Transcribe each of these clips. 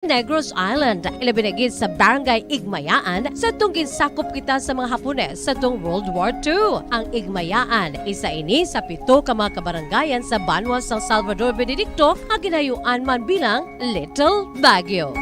Negros Island, ilabinagin sa Barangay Igmayaan sa tungkin sakop kita sa mga Hapones sa tung World War II. Ang Igmayaan, isa ini sa 7 ka mga kabarangayan sa Banwa San Salvador Benedicto ang ginayuan man bilang Little Baguio.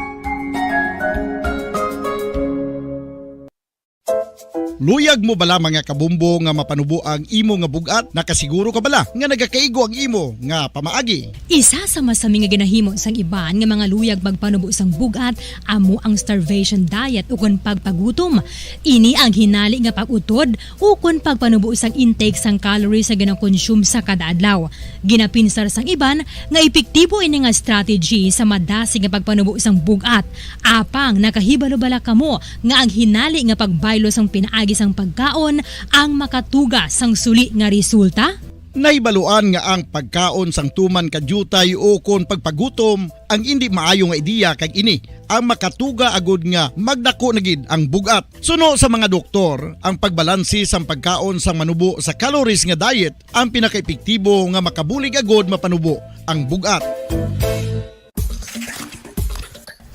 Luyag mo bala mga kabumbo nga mapanubo ang imo nga bugat? Nakasiguro ka bala nga nagakaigo ang imo nga pamaagi? Isa sa masami nga ginahimo sang iban nga mga luyag magpanubo sang bugat amo ang starvation diet ukon pagpagutom. Ini ang hinali nga pag-utod ukon pagpanubo sang intake sang calories sa ginakonsume sa kada adlaw. Ginapinsar sang iban nga epektibo ini nga strategy sa madasig nga pagpanubo sang bugat. Apang nakahibalo-bala kamo nga ang hinali nga pagbaylo sang pinaagi sang pagkaon ang makatuga sang suli nga resulta? Naibaluan nga ang pagkaon sang tuman kadyutay o kon pagpagutom ang hindi maayo nga ideya kag ini ang makatuga agud nga magdako na gid ang bugat. Suno sa mga doktor, ang pagbalansi sang pagkaon sang manubo sa calories nga diet ang pinakaepektibo nga makabulig agud mapanubo ang bugat.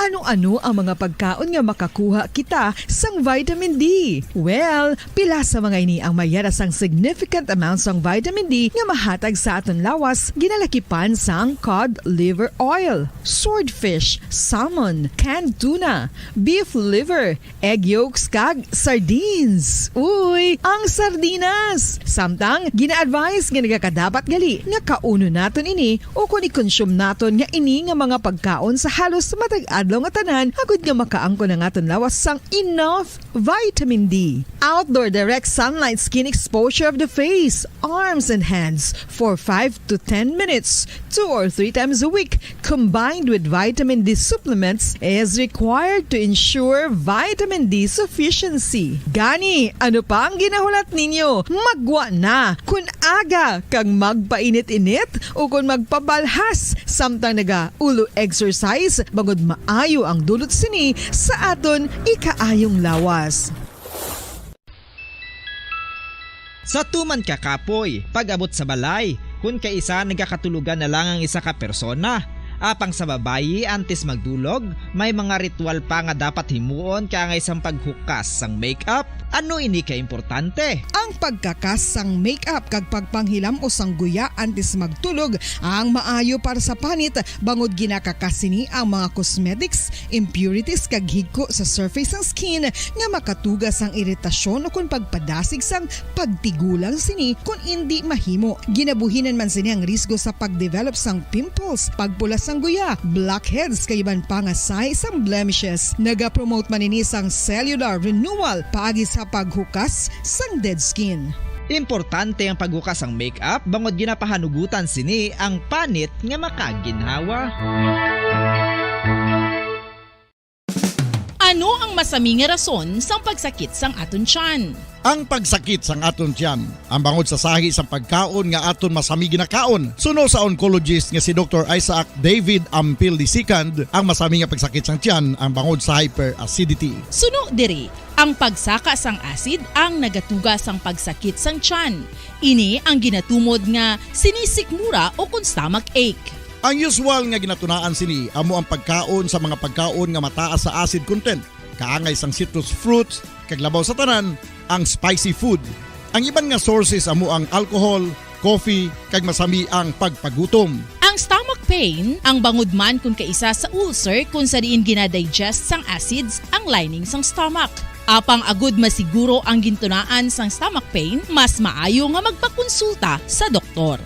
Ano-ano ang mga pagkaon nga makakuha kita sang vitamin D? Well, pila sa mga ini ang mayara sang significant amount sang vitamin D nga mahatag sa aton lawas ginalakipan sang cod liver oil, swordfish, salmon, canned tuna, beef liver, egg yolks kag sardines. Uy, ang sardinas! Samtang gina-advise nga nagakadapat gali nga kauno naton ini o kung i-consume naton nga ini nga mga pagkaon sa halos matag adlaw nga tanan agud nga makaangko na aton lawas sang enough vitamin D. Outdoor direct sunlight skin exposure of the face, arms and hands for 5 to 10 minutes 2 or 3 times a week combined with vitamin D supplements is required to ensure vitamin D sufficiency. Gani, ano pa ang ginahulat ninyo? Magwa na kun aga kang magpainit-init o kun magpabalhas samtang naga ulo exercise bangod maayo ang dulot sini sa aton ikaayong lawas. Sa tuman ka kapoy, pag-abot sa balay, kung kaisa nagkakatulugan na lang ang isa ka persona. Apang sa babayi antes magdulog, may mga ritual pa nga dapat himuon kaya nga isang paghukas sang makeup. Ano ini ka importante? Ang pagkakas sang makeup kag pagpanghilam o sang guya antes magtulog ang maayo para sa panit bangod ginakakas sini ang mga cosmetics, impurities kag higko sa surface sang skin nga makatugas sang iritasyon o kung pagpadasig sang pagtigulang sini kung hindi mahimo. Ginabuhinan man sini ang risgo sa pagdevelop sang pimples, pagpula sang guya, blackheads kay iban pa nga size sang blemishes. Naga-promote man ini sang cellular renewal paagi sa paghukas sang dead skin. Importante ang paghukas ang makeup bangod ginapahanugutan sini ang panit nga makaginhawa. Ano ang masaming nga rason sang pagsakit sang aton tiyan? Ang pagsakit sang aton tiyan, ang bangod sa sahi sang pagkaon nga aton masami ginakaon. Suno sa oncologist nga si Dr. Isaac David Ampil II, ang masami nga pagsakit sang tiyan ang bangod sa hyperacidity. Suno diri, ang pagsaka sang acid ang nagatuga sang pagsakit sang tiyan. Ini ang ginatumod nga sinisikmura o kung stomach ache. Ang usual nga ginatunaan sini amo ang pagkaon sa mga pagkaon nga mataas sa acid content, kaangay sang citrus fruits, kag labaw sa tanan ang spicy food. Ang iban nga sources amo ang alcohol, coffee, kag masami ang pagpagutom. Ang stomach pain ang bangod man kung kaisa sa ulcer kung sa diin ginadigest sang acids ang lining sang stomach. Apang agud masiguro ang gintunaan sang stomach pain, mas maayo nga magpakonsulta sa doktor.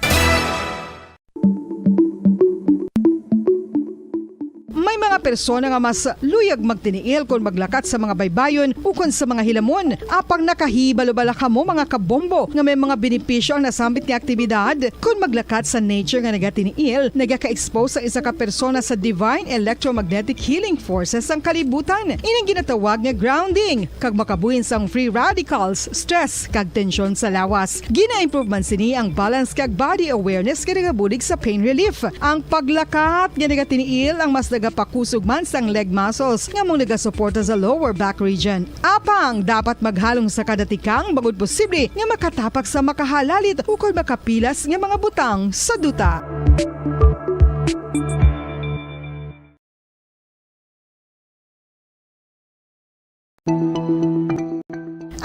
May mga persona nga mas luyag magtiniil kung maglakat sa mga baybayon o kung sa mga hilamon. Apang nakahibalo-bala ka mo mga kabombo nga may mga benepisyo ang nasambit ni aktibidad. Kung maglakat sa nature nga nagatiniil, nagaka-expose sa isa ka persona sa divine electromagnetic healing forces ang kalibutan. Inang ginatawag nga grounding, kag makabuhin sang free radicals, stress, kag tensyon sa lawas. Gina-improve man sini ang balance kag body awareness kag nagabulig sa pain relief. Ang paglakat nga nagatiniil ang mas pakusog man sang leg muscles nga mong nagasuporta sa lower back region. Apang dapat maghalong sa kada tikang bangod posible nga makatapak sa makahalalit ukol makapilas nga mga butang sa duta.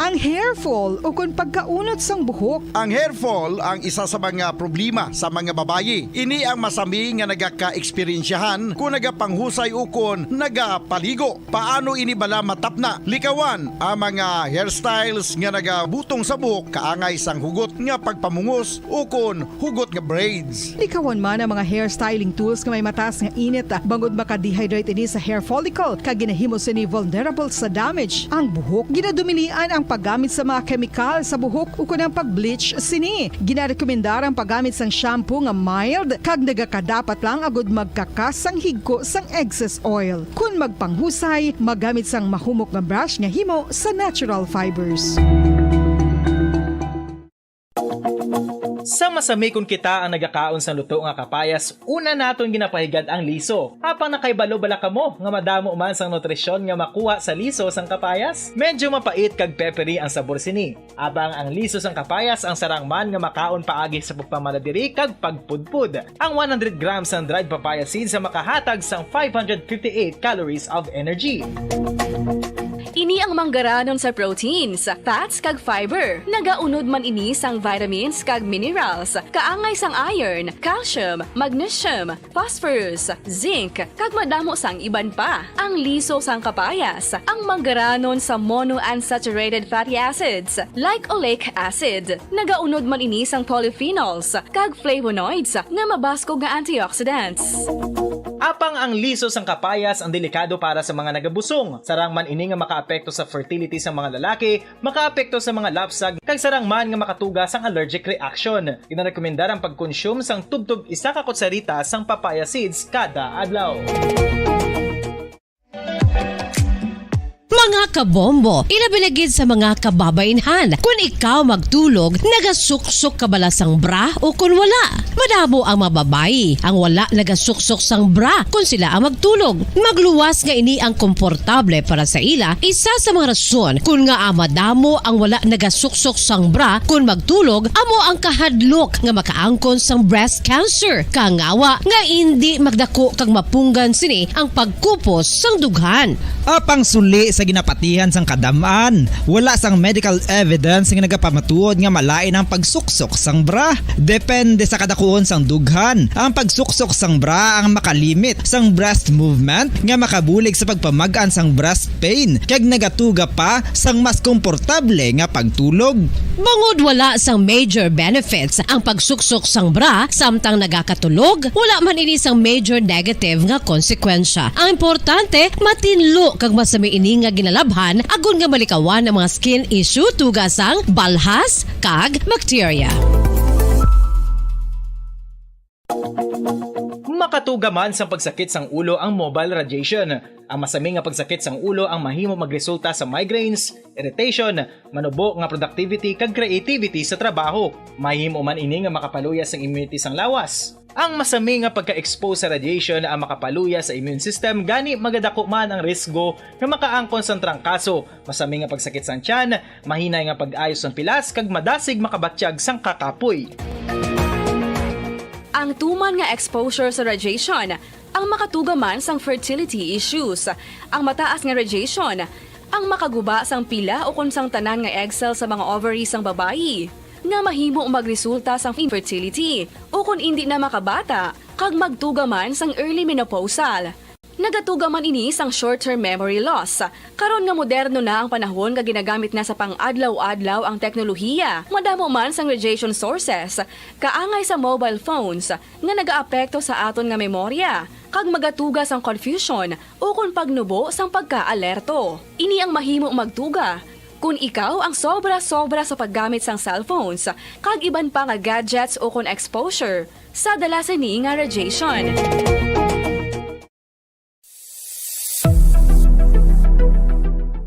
Ang hair fall o kung pagkaunot sang buhok. Ang hair fall ang isa sa mga problema sa mga babayi. Ini ang masami nga nagaka-eksperyensyahan kung nagapanghusay o kung nagapaligo. Paano ini bala matapna? Likawan ang mga hairstyles nga nagabutong sa buhok kaangay sang hugot nga pagpamungos o kung hugot nga braids. Likawan man ang mga hairstyling tools nga may mataas nga init bangod maka-dehydrate ini sa hair follicle kag ginahimo sini vulnerable sa damage. Ang buhok ginadumilian ang paggamit sa mga kemikal sa buhok o kunang pag-bleach sini. Ginarekomendar ang paggamit sang shampoo nga mild kag nagakadapat lang agud magkakas sang higko sang excess oil. Kung magpanghusay, magamit sang mahumok nga brush nga himo sa natural fibers. Sa masami kung kita ang nagakaon sa luto nga kapayas, una naton ginapahigad ang liso. Apang nakaibalo bala kamo nga madamo man sang nutrisyon nga makuha sa liso sang kapayas. Medyo mapait kag peppery ang sabor sini. Abang ang liso sang kapayas ang sarang man nga makaon paagi sa pagpamaladiri kag pagpudpud. Ang 100 grams ng dried papaya seeds sa makahatag sang 558 calories of energy. Ini ang manggaranon sa proteins, fats kag fiber. Nagaunod man ini sang vitamins kag minerals, kaangay sang iron, calcium, magnesium, phosphorus, zinc, kag madamo sang iban pa. Ang liso sang kapayas, ang manggaranon sa monounsaturated fatty acids like oleic acid. Nagaunod man ini sang polyphenols kag flavonoids nga mabaskog nga antioxidants. Apang ang liso sang kapayas ang delikado para sa mga nagabusong. Sarang man ini nga makaapekto sa fertility sa mga lalaki, makaapekto sa mga lapsag, kag sarang man nga makatuga sang allergic reaction. Ginarekomendar ang pag-consume sang tubtub 1 ka kutsarita sang papaya seeds kada adlaw. Mga kabombo, ilabilagid sa mga kababainhan. Kung ikaw magtulog, nagasuksok ka bala sang bra o kung wala. Madamo ang mababayi ang wala nagasuksok sang bra kung sila ang magtulog. Magluwas nga ini ang komportable para sa ila. Isa sa mga rason kung nga madamo ang wala nagasuksok sang bra kung magtulog, amo ang kahadlok nga makaangkon sang breast cancer. Kangawa nga hindi magdako kag mapunggan sini ang pagkupos sang dughan. Apang suli sa ginapatihan sang kadamaan, wala sang medical evidence nga nagapamatuod nga malain ang pagsuksok sang bra. Depende sa kadakuon sang dughan. Ang pagsuksok sang bra ang makalimit sang breast movement nga makabulig sa pagpamagaan sang breast pain kag nagatuga pa sang mas komportable nga pagtulog. Bangod wala sang major benefits ang pagsuksok sang bra samtang nagakatulog, wala man ini sang major negative nga konsekwensya. Ang importante, matinlo kag masami ini nga ginalabhan agon nga malikawan ang mga skin issue tugasang balhas kag bacteria. Makatuga man sa pagsakit sang ulo ang mobile radiation. Ang masami nga pagsakit sang ulo ang mahimo magresulta sa migraines, irritation, manubo nga productivity kag creativity sa trabaho. Mahimo man ini nga makapaluya sang immunity sang lawas. Ang masami nga pagka-expose sa radiation ang makapaluya sa immune system gani magadako man ang risgo nga makaangkon sang trangkaso, masami nga pagsakit sang tiyan, mahinay nga pag-ayos sang pilas kag madasig makabatyag sang kakapoy. Ang tuman nga exposure sa radiation, ang makatuga man sang fertility issues. Ang mataas nga radiation, ang makaguba sang pila o kung sang tanan nga egg cell sa mga ovaries sang babayi, nga mahimo magresulta sang infertility o kung hindi na makabata, kag magtuga man sang early menopausal. Nagatuga man ini sang short-term memory loss. Karon nga moderno na ang panahon nga ginagamit na sa pang-adlaw-adlaw ang teknolohiya. Madamo man sang radiation sources, kaangay sa mobile phones nga nagaapekto sa aton nga memorya, kag magatuga sang confusion o kung pagnubo sang pagka-alerto. Ini ang mahimo magtuga kung ikaw ang sobra-sobra sa paggamit sang cellphones, kag iban pa nga gadgets o kung exposure sa dalasan ni nga radiation.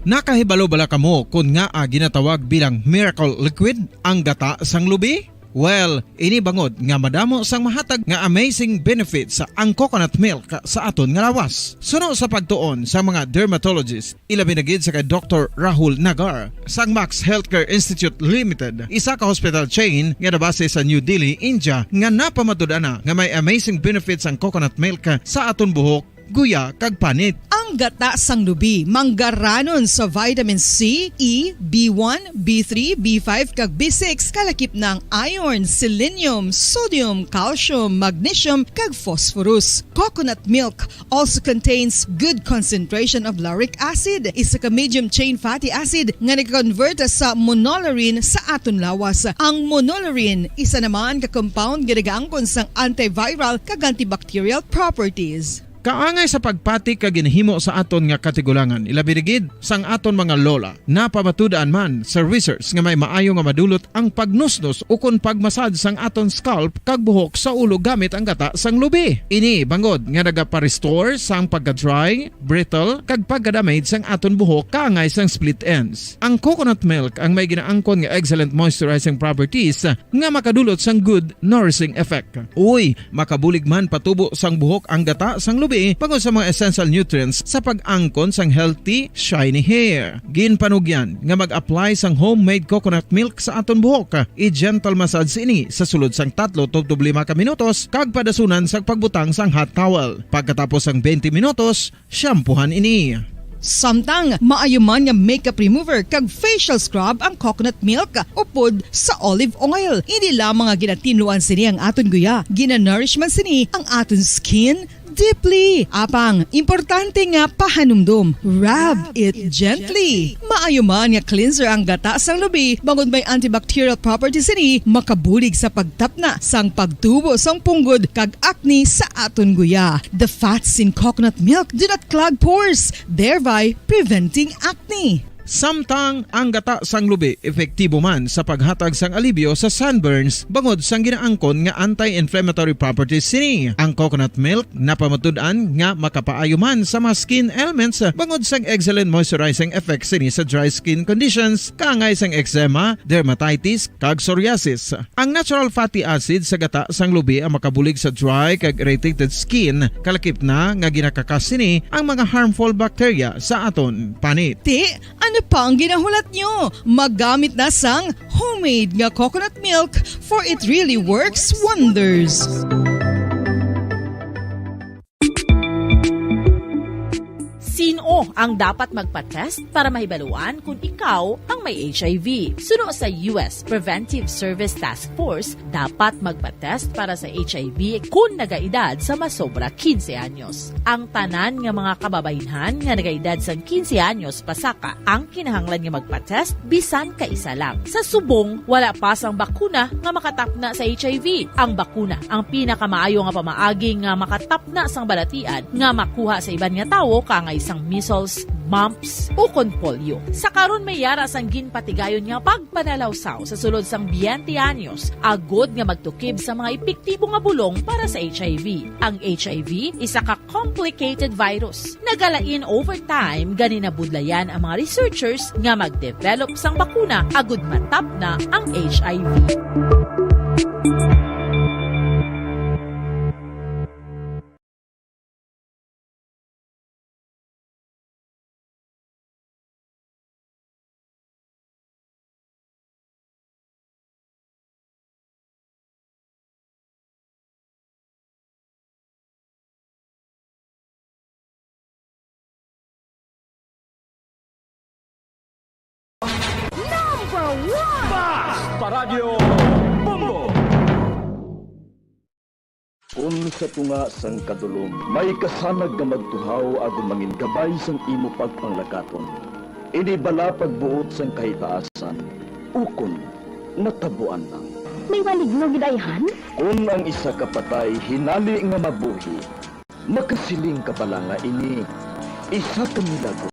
Nakahibalo bala kamo kung nga ginatawag bilang miracle liquid ang gata sang lubi? Well, ini bangod nga madamo sang mahatag nga amazing benefit sa ang coconut milk sa aton nga lawas. Suno sa pagtuon sa mga dermatologist, ilabi na gid sa kay Dr. Rahul Nagar sang Max Healthcare Institute Limited, isa ka hospital chain nga nabase sa New Delhi, India, nga napamatud-ana nga may amazing benefits ang coconut milk sa aton buhok guya kag panit. Ang gata sang lubi manggaranon sa vitamin C, E, B1, B3, B5 kag B6 kalakip ng iron, selenium, sodium, calcium, magnesium kag phosphorus. Coconut milk also contains good concentration of lauric acid, isa ka medium chain fatty acid nga nag-convert sa monolaurin sa aton lawas. Ang monolaurin isa naman ka compound ginagaangkon sang antiviral kag antibacterial properties. Kaangay sa pagpati ka ginhimo sa aton nga katigulangan, ilabirigid sang aton mga lola, napamatudaan man sa research nga may maayo nga madulot ang pagnusnos o kon pagmasad sang aton scalp kag buhok sa ulo gamit ang gata sang lubi. Ini bangod nga nagapa-restore sang pagka-dry, brittle kag pagka-damage sang aton buhok kaangay sang split ends. Ang coconut milk ang may ginaangkon nga excellent moisturizing properties nga makadulot sang good nourishing effect. Uy, makabulig man patubo sang buhok ang gata sang lubi pagod sa mga essential nutrients sa pag-angkon sang healthy, shiny hair. Ginpanugyan nga mag-apply sang homemade coconut milk sa aton buhok. I-gentle massage ini sa sulod sang 3 to 5 ka minutos kag padasunan sang pagbutang sang hot towel. Pagkatapos sang 20 minutos, shampoohan ini. Samtang maayo man nga makeup remover kag facial scrub ang coconut milk upod sa olive oil. Hindi lamang nga ginatinluan sini ang aton guya, gina-nourish man sini ang aton skin deeply. Apang, importante nga pahanumdum. Rub it gently. Maayo man nga cleanser ang gata sang lubi, bangod may antibacterial properties ini, makabulig sa pagtapna sang pagtubo sang punggod kag acne sa aton guya. The fats in coconut milk do not clog pores, thereby preventing acne. Samtang ang gata sang lubi epektibo man sa paghatag sang alibyo sa sunburns bangod sang ginaangkon nga anti-inflammatory properties sini. Ang coconut milk napamatud-an nga makapaayo man sa mga skin ailments bangod sang excellent moisturizing effects sini sa dry skin conditions kaangay sang eczema, dermatitis kag psoriasis. Ang natural fatty acid sa gata sang lubi ang makabulig sa dry kag irritated skin kalakip na nga ginakakas sini ang mga harmful bacteria sa aton panit. Ano pa ang ginahulat nyo? Maggamit na sang homemade nga coconut milk for it really works wonders. Sino ang dapat magpa-test para mahibaluan kung ikaw ang may HIV? Suno sa US Preventive Service Task Force, dapat magpa-test para sa HIV kung nagaedad sa masobra 15 anyos. Ang tanan nga mga kababaynhan nga nagaedad sa 15 anyos pasaka ang kinahanglan nga magpa-test bisan ka isa lang. Sa subong, wala pa sang bakuna nga makatapna sa HIV. Ang bakuna ang pinakamaayo nga pamaagi nga makatapna sang balatian nga makuha sa iban nga tawo kangay sang measles, mumps, o kon polio. Sa karon may yara sang ginpatigayon nga pagpanalawsaw sa sulod sang 20 anyos, agod nga magtukib sa mga epektibo nga bulong para sa HIV. Ang HIV isa ka complicated virus. Nagalain over time gani nabudlayan ang mga researchers nga magdevelop sang bakuna agod matapna ang HIV. Paradyo Bombo! Sa tunga sang kadulom, may kasanag nga magtuhaw agon mangin gabay sang imo pagpanglakaton. Ini bala pagbuot sang kahitaasan, ukon natabuan lang. May maligno gidayhan? Kung ang isa ka patay hinali nga mabuhi, makasiling ka bala nga ini isa ka milagro.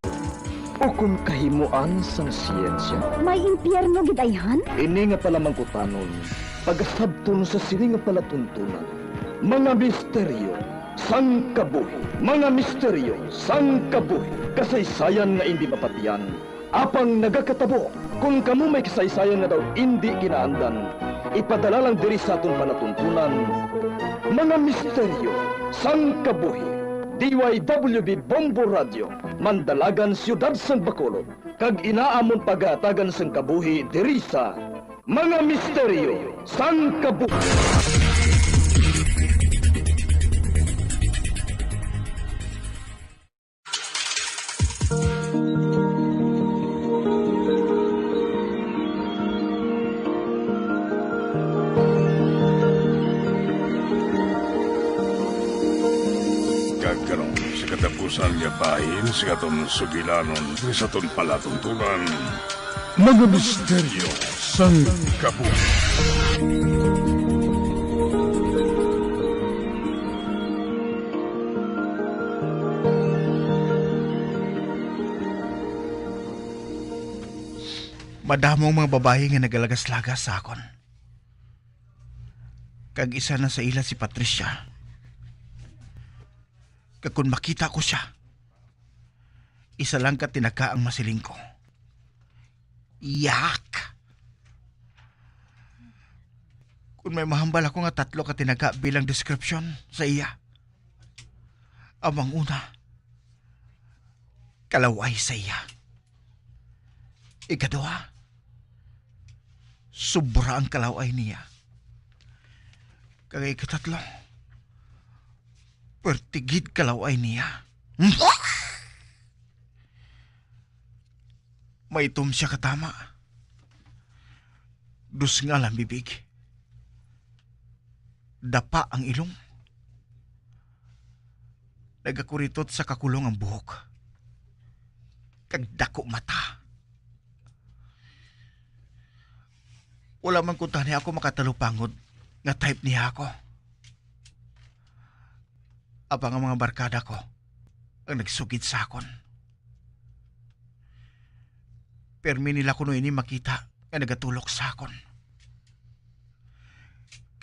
Ukon kahimuan sang siyensya. May impyerno gidayhan? Ini nga pala mangkutanon, pagasabton sa sili nga palatuntunan. Mga misteryo sang kabuhi. Mga misteryo sang kabuhi. Kasaysayan nga hindi mapatiyan. Apang nagakatabo, kung kamo may kasaysayan nga daw hindi kinaandan, ipadala lang diri sa aton palatuntunan. Mga misteryo sang kabuhi. DYWB Bombo Radio, Mandalagan, Siyudad San Bacolod. Kag inaamon pagatagan sang kabuhi diri sa Mga Misteryo sang Kabuhi. nga bahin sa aton sugilanon sa aton palatuntunan. Mga misteryo sang kabuhi. Madamong mga babae nga nagalagas-lagas sa akon. Kag isa na sa ila si Patricia. Kag kung makita ko siya, isa lang ka tinaka ang masiling ko. Yak! Kung may mahambal ako nga 3 ka tinaga bilang description sa iya. Amang una, kalaway sa iya. Ikadua, sobra ang kalaway niya. Kagay katatlo, pertigid kalaway niya. Maitom siya katama. Dus nga lang bibig. Dapa ang ilong. Nagakuritot sa kakulong ang buhok. Kagdako mata. Wala man kunta niya ako makatalupangod nga type niya ako. Abang ang mga barkada ko ang nagsugid sa akon. Permi nila kuno ini makita nga nagatulok sa akon.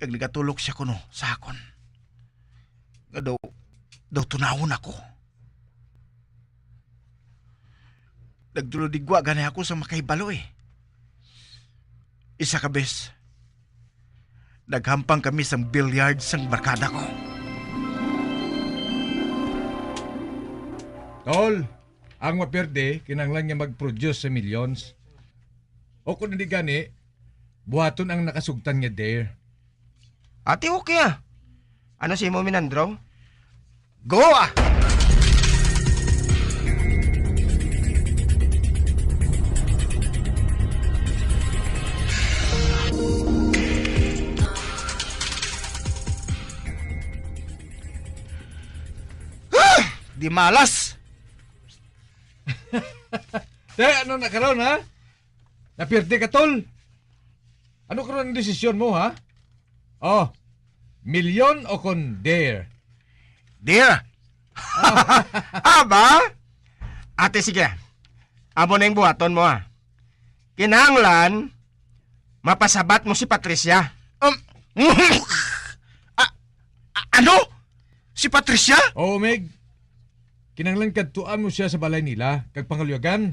Kag nagatulok siya kuno sa akon. Nga daw tunawon ako. Nagdulodigwa gani ako sa makaibalo eh. Isa ka bes. Naghampang kami sa billiard sang barkada ko. Tol, ang maperde, kinanglan niya mag-produce sa millions. O kung hindi gani, buhaton ang nakasugtan niya there. Ate, okay ah. Ano si mo, Minandro? Go ah! Di malas. Ano na karon ha? Napirde ka, tol. Ano karon ang desisyon mo ha? Oh, milyon o kon dare? Dear. Aba? Ate, sige. Amo na yung buhaton mo ha. Kinahanglan, mapasabat mo si Patricia. Ano? Si Patricia? Oo, Meg. Kinanglan kadtuan mo siya sa balay nila, kag pangaluyagan.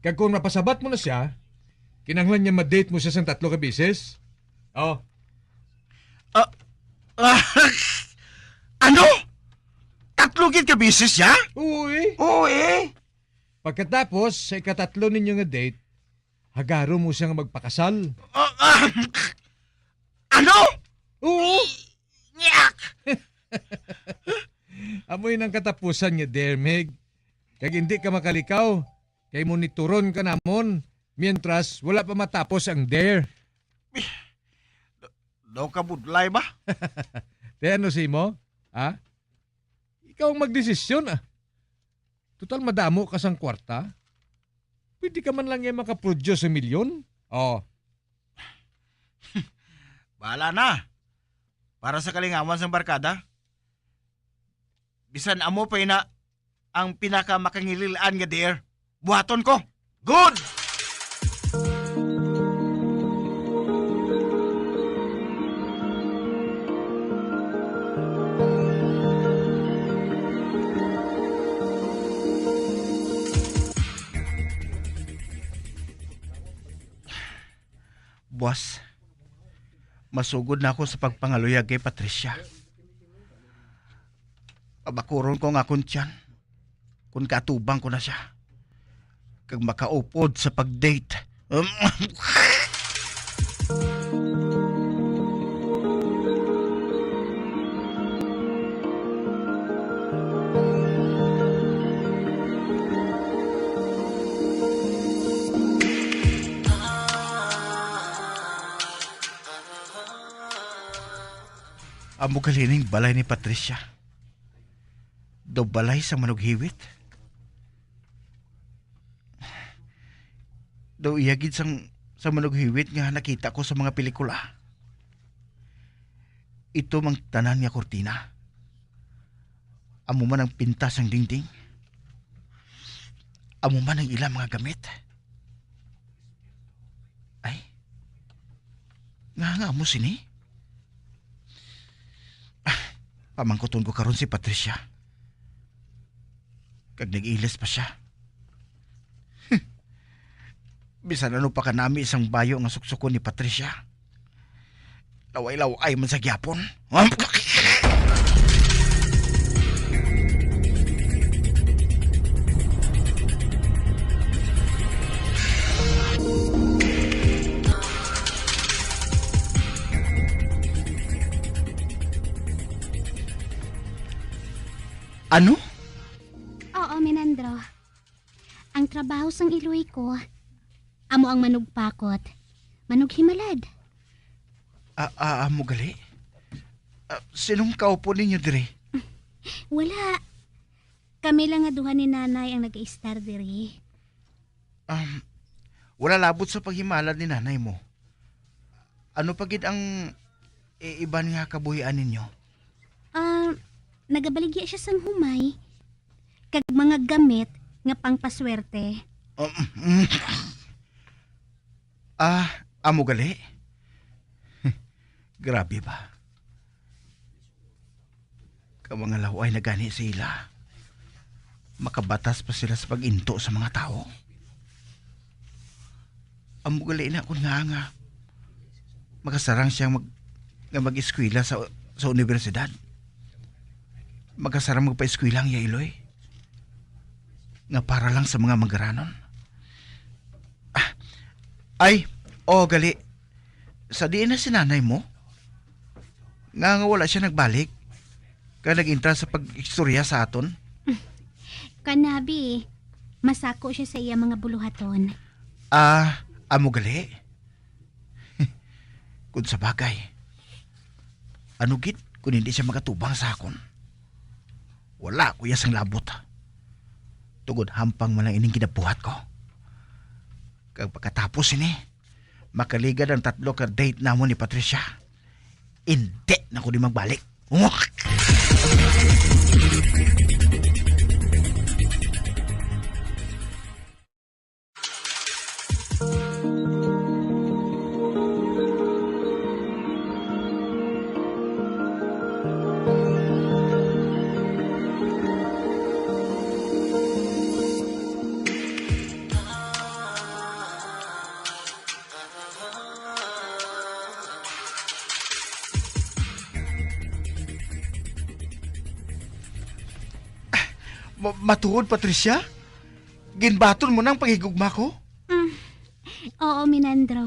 Kag kung mapasabat mo na siya, kinanglan niya ma-date mo siya sa 3 ka beses. Oh. Ano? 3 gid ka beses siya? Uy. Uy. Pagkatapos, sa ikatatlo ninyo nga date, hagaro mo siya nga magpakasal. Ano? Oo. Nyak! Amoy ng katapusan niya, there, Meg. Kag hindi ka makalikaw, kay monitoron ka namon, mientras wala pa matapos ang dare. Daw ka budlay ba? Te ano si mo? Ha? Ikaw ang magdesisyon ah. Total madamo ka sang kwarta. Pwede ka man lang yung makaproduce sa milyon. Oh. Bahala na. Para sa kalingawan sa barkada. Bisan amo pa ina ang pinakamakangililaan nga there. Buhaton ko. Good! Boss, masugod na ako sa pagpangaluyag kay Patricia. Abakuron ko nga kun tiyan, kung katubang ko na siya. Kag makaupod sa pag-date. Amo kalining balay ni Patricia. Daw balay sa manughiwit. Daw iyagid sa manughiwit nga nakita ko sa mga pelikula. Ito mang tanan nga kortina. Amo man ang pintas ang dingding. Amo man ang ilang mga gamit. Ay, nga mo sini? Pamangkuton ko karon si Patricia. Kag nag-iles pa siya. Bisan ano pa kanami isang bayo nga suksukon ni Patricia. Laway-laway man sa gyapon. Ano? Oo, Menandro. Ang trabaho sang iloy ko, amo ang manugpakot. Manughimalad. Amo gali? Sinong kaupo ninyo diri? Wala. Kami lang nga duha ni nanay ang nag-i-star diri. Wala labot sa paghimalad ni nanay mo. Ano pagid ang iban nga kabuhian ninyo? Nagabaligya siya sang humay. Kag mga gamit nga pangpaswerte. Amo gali? Grabe ba? Mga laway na gani sila. Makabatas pa sila sa pag-into sa mga tao. Amo gali na kun nga makasarang siyang mag-eskwela sa universidad. Magkasarang magpa-eskwela ang Yailoy. Nga para lang sa mga magaranon. Gali. Sa diin na si nanay mo? Nga wala siya nagbalik? Kaya nag-intra sa pag-istorya sa aton? Kanabi, masako siya sa iya mga buluhaton. Amo gali? Kung sa bagay. Ano git kung hindi siya makatubang sa akon? Wala kuya sang labot. Tugod hampang man lang ining kinabuhat ko. Kag pagkatapos ini, makaligad ang 3 ka date namo ni Patricia. Hindi na ko di magbalik. Matuod, Patricia? Ginbaton mo nang panghigugma ko? Oo, Menandro.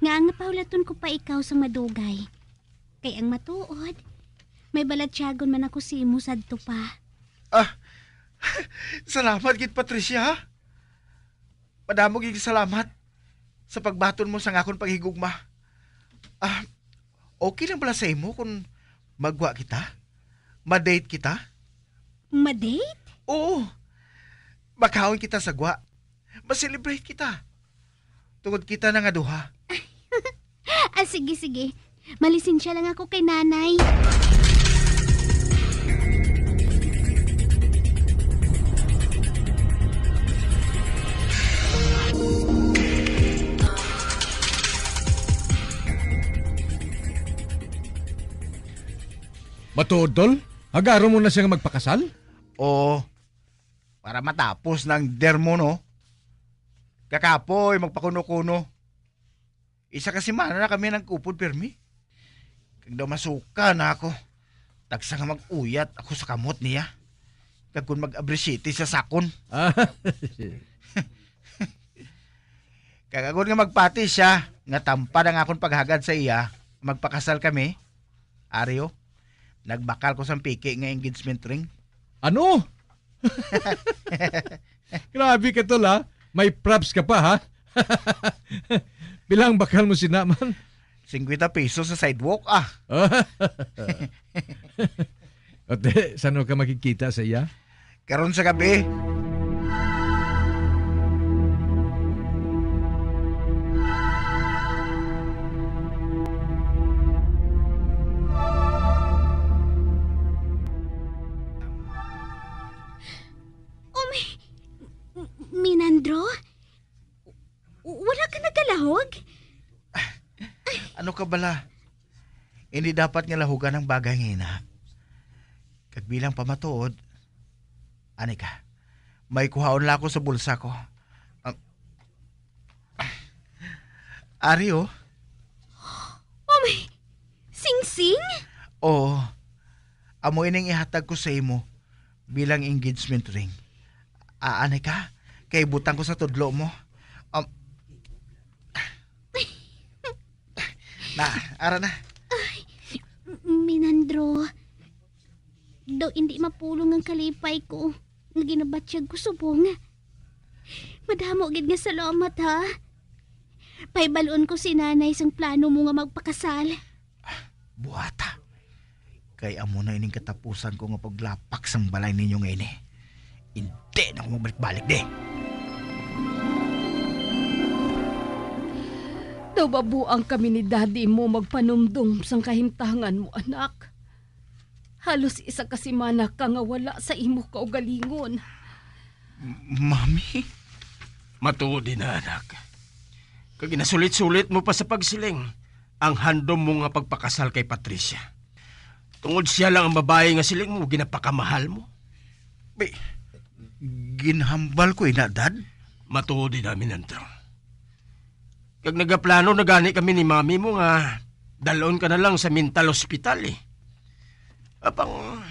Nga ang napaulaton ko pa ikaw sa madugay. Kay ang matuod, may balatsyagon man ako si imo sadto pa. Salamat gid, Patricia. Madamo gid salamat sa pagbaton mo sa akon panghigugma. Okay lang pala sa imo kung magwa kita? Ma-date kita? Ma-date? Oo. Makahon kita sa gwa. Ma-celebrate kita. Tungod kita na nga duha. Sige. Malisensya lang ako kay nanay. Matuod, tol? Agaro mo na siyang magpakasal? Oo. Para matapos ng dermo, no? Kakapoy, magpakuno-kuno. Isa kasi mana na kami ng kupod, permi. Kag daw masuka na ako. Tagsa nga mag-uyat ako sa kamot niya. Kag kung mag-abrisiti sa sakon. Kag agon nga magpati siya, nga tampad ang akong paghagad sa iya, magpakasal kami. Aryo, nagbakal ko sa piki nga engagement ring. Ano? Grabe ka, tol, ha? May props ka pa, ha? Bilang bakal mo sinaman? 50 pesos sa sidewalk, Ate, saan ka makikita sa iya? Karon sa gabi. Minandro? Wala ka nagkalahog? Ano ka bala? Hindi dapat nga lahugan ang bagay ngina. Kag bilang pamatuod, ani ka, may kuhaon la ako sa bulsa ko. Ari oh. Sing-sing? Oo. Amo ining ihatag ko sa imo bilang engagement ring. Ani ka? Kay butang ko sa tudlo mo. Ara na. Minandro, daw hindi mapulong ang kalipay ko nga ginabatsyag ko subong. Madamo gid nga salamat ha. Paibaloon ko si nanay sang plano mo nga magpakasal. Buhata. Kay amo na ining katapusan ko nga paglapak sang balay ninyo ngayon eh. Hindi na ako mabalik-balik de. Daw babuang kami ni daddy mo magpanumdum sang kahimtangan mo, anak. Halos isa kasi manak ka nga wala sa imo kaugalingon. Mami? Matuod din na, anak. Kag inasulit-sulit mo pa sa pagsiling ang handom mo nga pagpakasal kay Patricia. Tungod siya lang ang babae nga siling mo, ginapakamahal mo. Ginhambal ko ina, Dad? Matuod din namin, Andrew. Kag nagaplano na gani kami ni mami mo nga dalon ka na lang sa mental hospital eh. Apang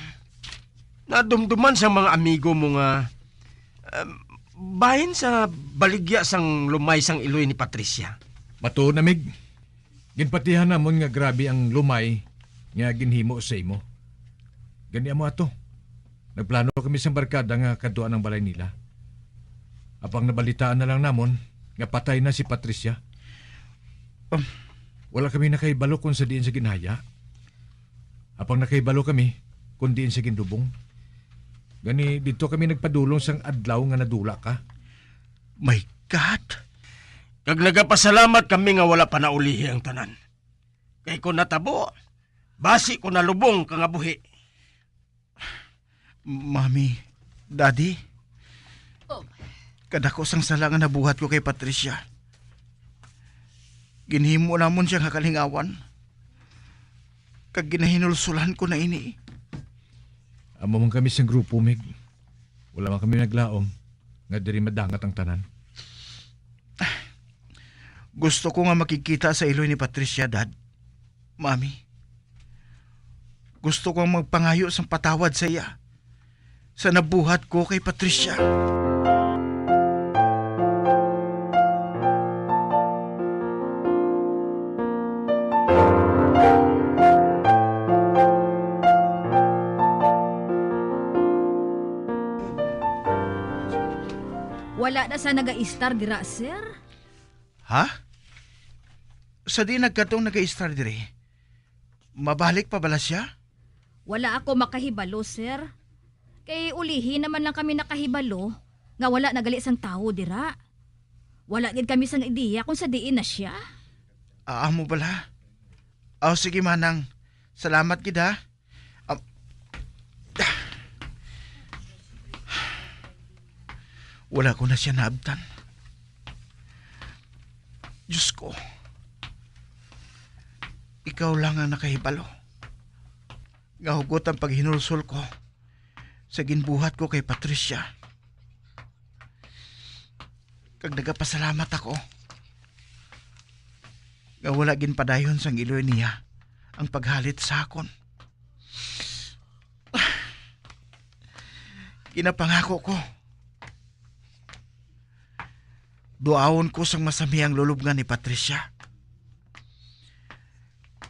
nadumduman sa mga amigo mo nga bahin sa baligya sang lumay sang iloy ni Patricia. Matuod na, Mig. Ginpatihan namon nga grabe ang lumay nga ginhimo sa imo. Gani mo ato. Nagplano kami sa barkada nga kaduan ang balay nila. Apang nabalitaan na lang namon nga patay na si Patricia. Wala kami nakaibalo kung sa diin sa ginhaya. Apang nakaibalo kami kung diin sa gindubong. Gani dito kami nagpadulong sang adlaw nga nadula ka. My God! Kag nagapasalamat kami nga wala pa naulihi ang tanan. Kay kung natabo, basi ko nalubong ka nga buhi. Mami, Daddy, kadako sang sala nga nabuhat ko kay Patricia. Ginhimo namon siya nga kalingawan. Kag ginahinulsulan ko na ini. Amo man kami sa grupo, Mig. Wala man kami naglaom nga diri madangat ang tanan. Gusto ko nga makikita sa iloy ni Patricia, Dad. Mami, gusto ko magpangayo sa patawad sa iya sa nabuhat ko kay Patricia. Wala na sa naga-star dira, sir? Ha? Sa di nagkatong naga-star dire, mabalik pa bala siya? Wala ako makahibalo, sir. Kay ulihi naman lang kami nakahibalo nga wala nagali sang tao dira. Wala gid kami sang ideya kung sa diin na siya. Mo bala? Sige manang. Salamat gid ha. Wala ko na siya naabtan. Diyos ko. Ikaw lang ang nakahibalo. Gahugot ang paghinulsol ko sa ginbuhat ko kay Patricia. Kag nagapasalamat ako. Nga wala ginpadayon sang iloy niya ang paghalit sa akon. Kinapangako ko. Duawon ko sang masami ang lulubngan ni Patricia.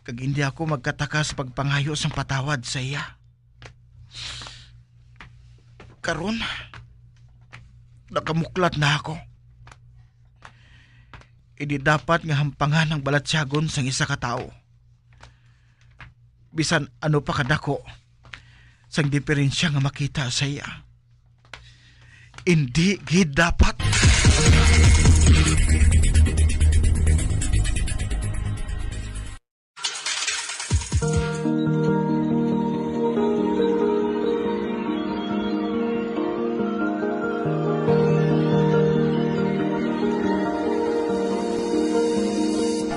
Kag hindi ako magkataka sa pagpangayo sang patawad sa iya. Karon, nakamuklat na ako. Hindi dapat nga hampangan ang balatsyagon sang isa ka tao. Bisan ano pa kadako sang diferensya nga makita sa iya. Hindi gid dapat.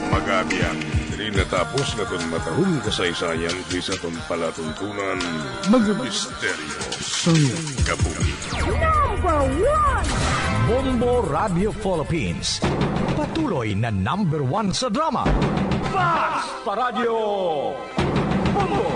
Magabiyan, diri natapos na itong matahong kasaysayan di sa itong palatuntunan mga misteryo sa kabuhi. Number 1! Bombo Radio Philippines. Patuloy na number 1 sa drama. Basta Radio Bombo!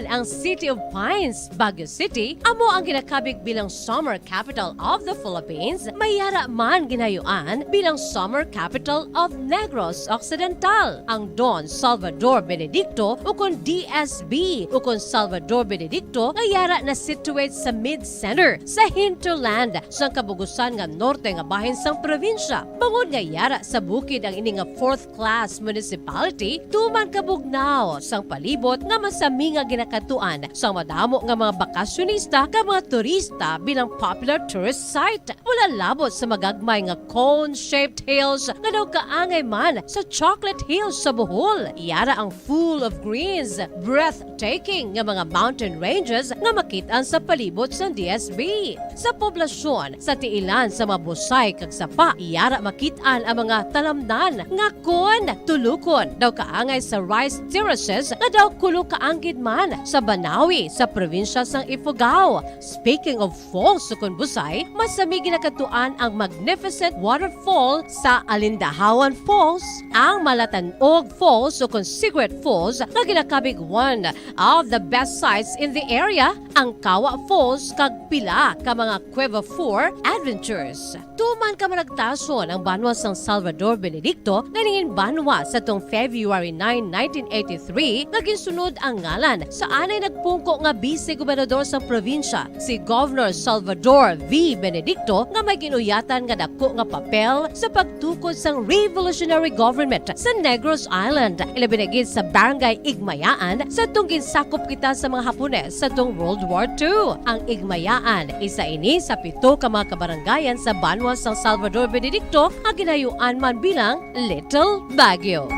Ang City of Pines, Baguio City, amo ang ginakabig bilang summer capital of the Philippines, mayara man ginayuan bilang summer capital of Negros Occidental. Ang Don Salvador Benedicto ukon DSB ukon Salvador Benedicto ngayara na situate sa mid-center sa hinterland sa kabugusan nga norte nga bahin sang probinsya. Bangod ngayara sa bukid ang ini nga 4th class municipality, tuman kabugnaw sang palibot nga masami nga ginakatuan sa madamo nga mga bakasyonista ka mga turista bilang popular tourist site. Wala labot sa magagmay nga cone-shaped hills nga daw kaangay man sa Chocolate Hills sa Bohol. Iyara ang full of greens, breathtaking nga mga mountain ranges nga makitaan sa palibot sa DSB. Sa poblasyon, sa tiilan sa mga busay kag sapa, iyara makitaan ang mga talamnan nga kon tulukon daw kaangay sa rice terraces nga daw kulo kaanggid man sa Banawi sa probinsya sang Ifugao. Speaking of falls sa Busay, masami ginakatuan ang magnificent waterfall sa Alindahawan Falls, ang Malatanog Falls o Secret Falls na ginakabig one of the best sites in the area, ang Kawa Falls kag pila ka mga Cueva 4 adventures. Tuman ka managtason ang banwa sang Salvador Benedicto ganingin banwa sa tong February 9, 1983 naging sunod ang ngalan sa anay nagpungko nga vice-gobernador sa probinsya, si Governor Salvador V. Benedicto nga may ginuyatan nga dako nga papel sa pagtukod sang revolutionary government sa Negros Island. Ilabinagid sa Barangay Igmayaan sa tong ginsakop kita sa mga Hapones sa tong World War II. Ang Igmayaan, isa ini sa 7 ka mga kabarangayan sa banwa sang Salvador Benedicto ang ginayuan man bilang Little Baguio.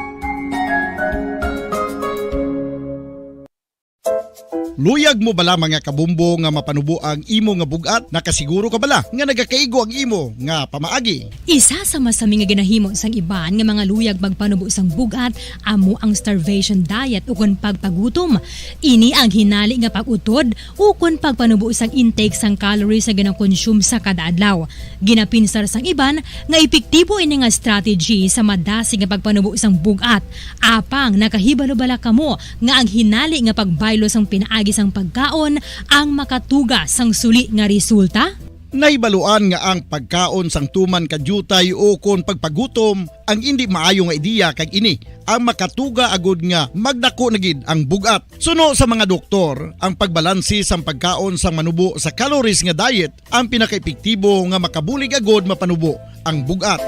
Luyag mo bala mga kabumbo nga mapanubo ang imo nga bugat? Nakasiguro ka bala nga nagakaigo ang imo nga pamaagi? Isa sa masami nga ginahimo sang iban nga mga luyag magpanubo sang bugat amo ang starvation diet ukon pagpagutom. Ini ang hinali nga pag-utod ukon pagpanubo sang intake sang calories sa ginakonsume sa kada adlaw. Ginapinsar sang iban nga epektibo ini nga strategy sa madasi nga pagpanubo sang bugat. Apang nakahibalo bala kamo nga ang hinali nga pagbaylo sang pinaagi sang pagkaon ang makatuga sang suli nga resulta? Naibaluan nga ang pagkaon sang tuman kadyutay o kon pagpagutom ang hindi maayo nga ideya kag ini ang makatuga agud nga magdako na gid ang bugat. Suno sa mga doktor, ang pagbalansi sang pagkaon sang manubo sa calories nga diet ang pinakaepektibo nga makabulig agud mapanubo ang bugat.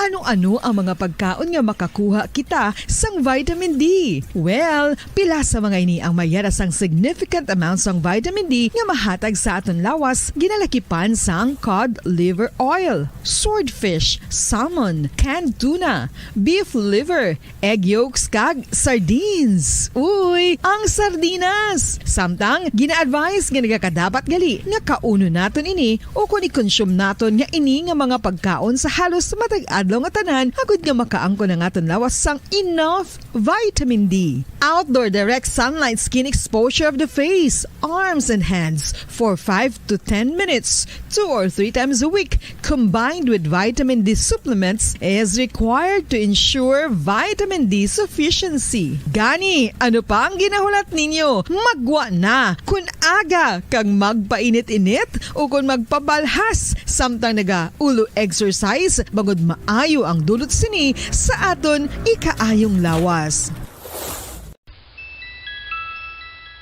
Ano-ano ang mga pagkaon nga makakuha kita sang vitamin D? Well, pila sa mga ini ang mayara sang significant amount sang vitamin D nga mahatag sa aton lawas ginalakipan sang cod liver oil, swordfish, salmon, canned tuna, beef liver, egg yolks kag sardines. Uy, ang sardinas! Samtang gina-advise nga nagakadapat gali nga kauno naton ini o kung i-consume naton nga ini nga mga pagkaon sa halos matag adlaw nga tanan agud nga makaangko na aton lawas sang enough vitamin D. Outdoor direct sunlight skin exposure of the face, arms and hands for 5 to 10 minutes 2 or 3 times a week combined with vitamin D supplements is required to ensure vitamin D sufficiency. Gani, ano pa ang ginahulat ninyo? Magwa na kun aga kang magpainit-init o kun magpabalhas samtang naga ulo exercise bangod maayo ang dulot sini sa aton ikaayong lawas.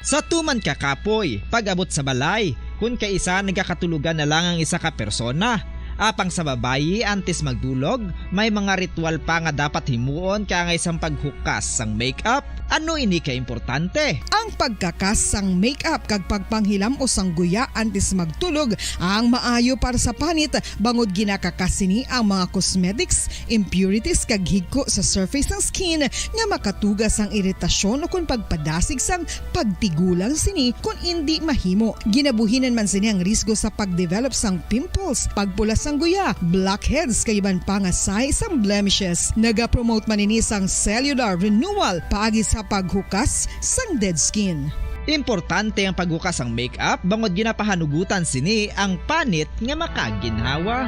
Sa tuman ka kapoy, pag-abot sa balay, kung kaisa nagkakatulugan na lang ang isa ka persona, Apang sa babayi antes magdulog, may mga ritual pa nga dapat himuon kangay sang paghukas sang makeup. Ano ini ka importante? Ang pagkakas sang makeup kag pagpanghilam o sang guya antes magtulog ang maayo para sa panit bangod ginakakasini ang mga cosmetics, impurities kag higko sa surface ng skin nga makatugas ang iritasyon o kung pagpadasig sang pagtigulang sini kung hindi mahimo. Ginabuhinan man sini ang risgo sa pagdevelop sang pimples, pagpula sang guya, blackheads kay iban pa nga say sang blemishes. Naga-promote man ini sang cellular renewal paagi sa paghukas sang dead skin. Importante ang paghukas ang makeup bangod ginapahanugutan sini ang panit nga makaginhawa.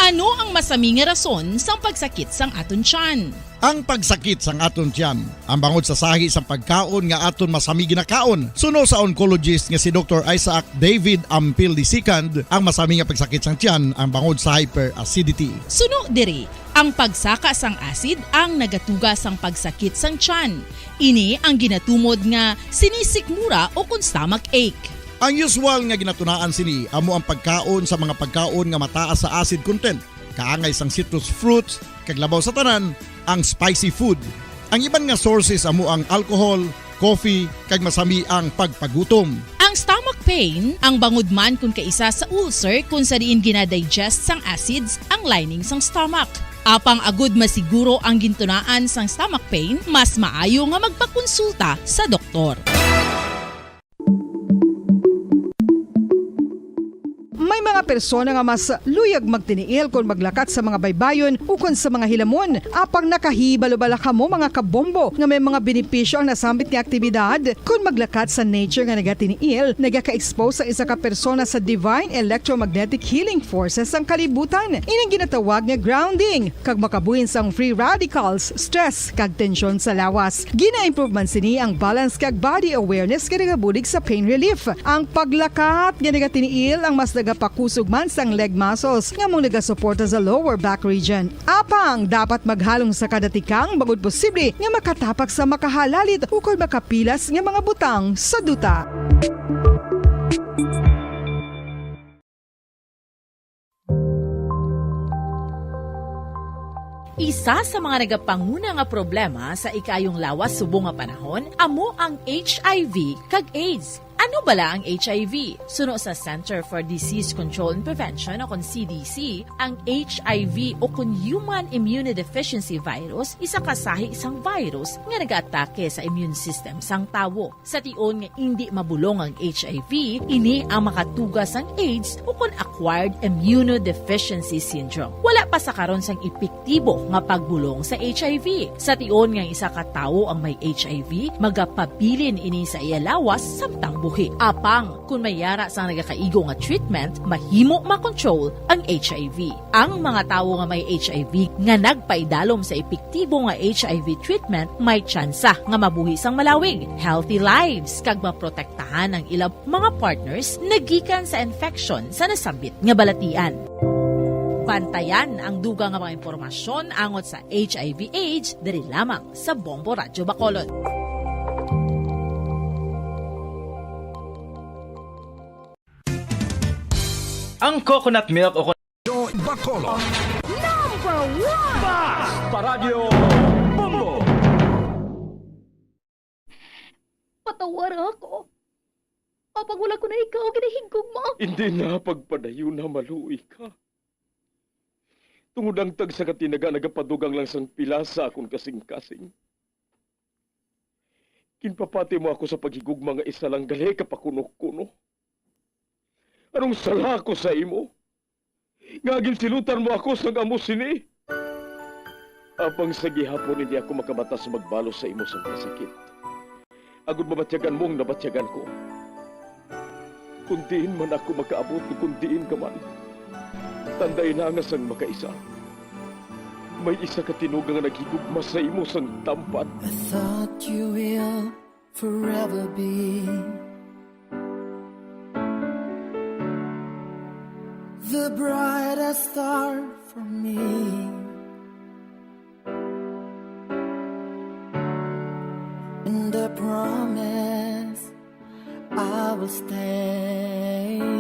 Ano ang masaming nga rason sang pagsakit sang aton tiyan? Ang pagsakit sang aton tiyan, ang bangod sa sahi sang pagkaon nga aton masami ginakaon. Suno sa oncologist nga si Dr. Isaac David Ampil II, ang masami nga pagsakit sang tiyan ang bangod sa hyperacidity. Suno diri, ang pagsaka sang acid ang nagatuga sang pagsakit sang tiyan. Ini ang ginatumod nga sinisikmura o kung stomach ache. Ang usual nga ginatunaan sini amo ang pagkaon sa mga pagkaon nga mataas sa acid content, kaangay sang citrus fruits, kag labaw sa tanan ang spicy food. Ang iban nga sources amo ang alcohol, coffee, kag masami ang pagpagutom. Ang stomach pain ang bangod man kung kaisa sa ulcer kung sa diin ginadigest sang acids ang lining sang stomach. Apang agud masiguro ang gintunaan sang stomach pain, mas maayo nga magpakonsulta sa doktor. May mga persona nga mas luyag magtiniil kung maglakat sa mga baybayon o kung sa mga hilamon. Apang nakahibalo-bala ka mo mga kabombo nga may mga benepisyo ang nasambit nga aktibidad. Kung maglakat sa nature nga nagatiniil, nagaka-expose sa isa ka persona sa divine electromagnetic healing forces ang kalibutan. Inang ginatawag nga grounding, kag makabuhin sang free radicals, stress, kag tensyon sa lawas. Gina-improve man sini ang balance kag body awareness nga nagabulig sa pain relief. Ang paglakat nga nagatiniil ang mas pakusog man sang leg muscles nga mong nagasuporta sa lower back region. Apang dapat maghalong sa kada tikang bangod posible nga makatapak sa makahalalit ukol makapilas nga mga butang sa duta. Isa sa mga nagapanguna nga problema sa ikayong lawas subong nga panahon amo ang HIV kag AIDS. Ano bala ang HIV? Suno sa Center for Disease Control and Prevention o CDC, ang HIV o Human Immunodeficiency Virus isa kasahi isang virus nga nag-atake sa immune system sang tawo. Sa tion nga hindi mabulong ang HIV, ini ang makatugas ang AIDS o Acquired Immunodeficiency Syndrome. Wala pa sa karon sang epektibo nga pagbulong sa HIV. Sa tion nga isa ka tawo ang may HIV, magapabilin ini sa iyalawas samtang buhi. Apang, kung mayara sa nagakaigo nga treatment, mahimo makontrol ang HIV. Ang mga tawo nga may HIV nga nagpaidalom sa epektibo nga HIV treatment, may tsansa nga mabuhi sang malawig, healthy lives, kag maprotektahan ang ilang mga partners nagikan sa infection sa nasambit nga balatian. Bantayan ang duga nga mga impormasyon angot sa HIV/AIDS diri lamang sa Bombo Radyo Bacolod. Ang coconut milk o Bacolod. Number 1! Basta Radio Bombo! Patawar ako. Kapag wala ko na ikaw, ginahigog mo. Hindi na pagpadayo na maluwi ka. Tungod ang tag sa katinaga nagapadugang lang sang pila sa akong kasing-kasing. Kinpapati mo ako sa paghigugma nga isa lang gali kapakuno-kuno. Anong sala ko sa imo? Ngagin silutan mo ako sa amo sini. Apang sa gihapon hindi ako makabatas magbalo sa imo sa kasakit. Agud mabatyagan mong nabatyagan ko. Kundiin man ako makaabot, kundiin ka man. Tanday na nga sang makaisa. May isa ka tinugang nga naghigugma sa imo sang tampat. I thought you will forever be the brightest star for me. And I promise I will stay.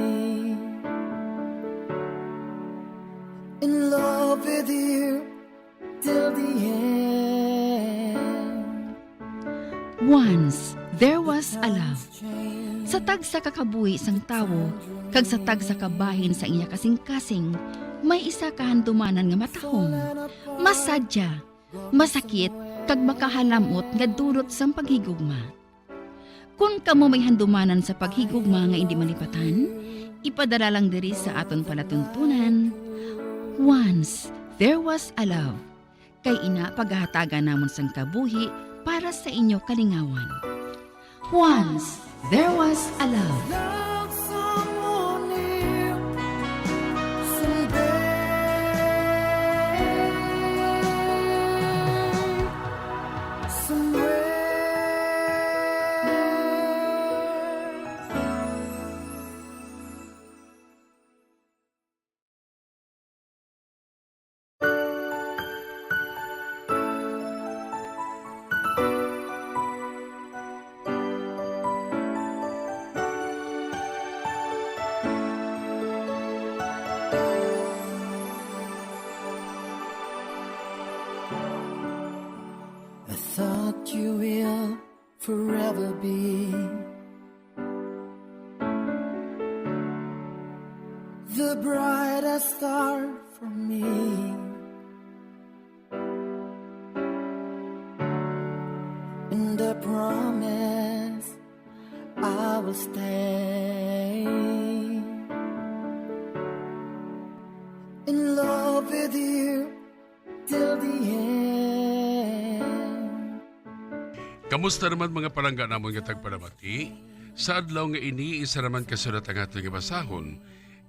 love with you till the end. Once, there was a love. Sa tagsa kakabuhi sang tawo, kag sa tagsa kabahin sa iya kasing-kasing, may isa kahandumanan nga matahong. Masadya, masakit, kag makahalamot nga durot sang paghigugma. Kung kamo may handumanan sa paghigugma nga hindi malipatan, ipadala lang diri sa aton palatuntunan. Once, there was a love. Kay ina paghahatagan namon sang kabuhi para sa inyo kalingawan. Once, there was a love. Love someone new someday. Somewhere. I thought you will forever be the brightest star for me. And I promise I will stay in love with you till the end. Kamusta naman mga palangga namon nga tagpalamati? Sa adlaw nga ini isa naman kasulat ang aton nga basahon.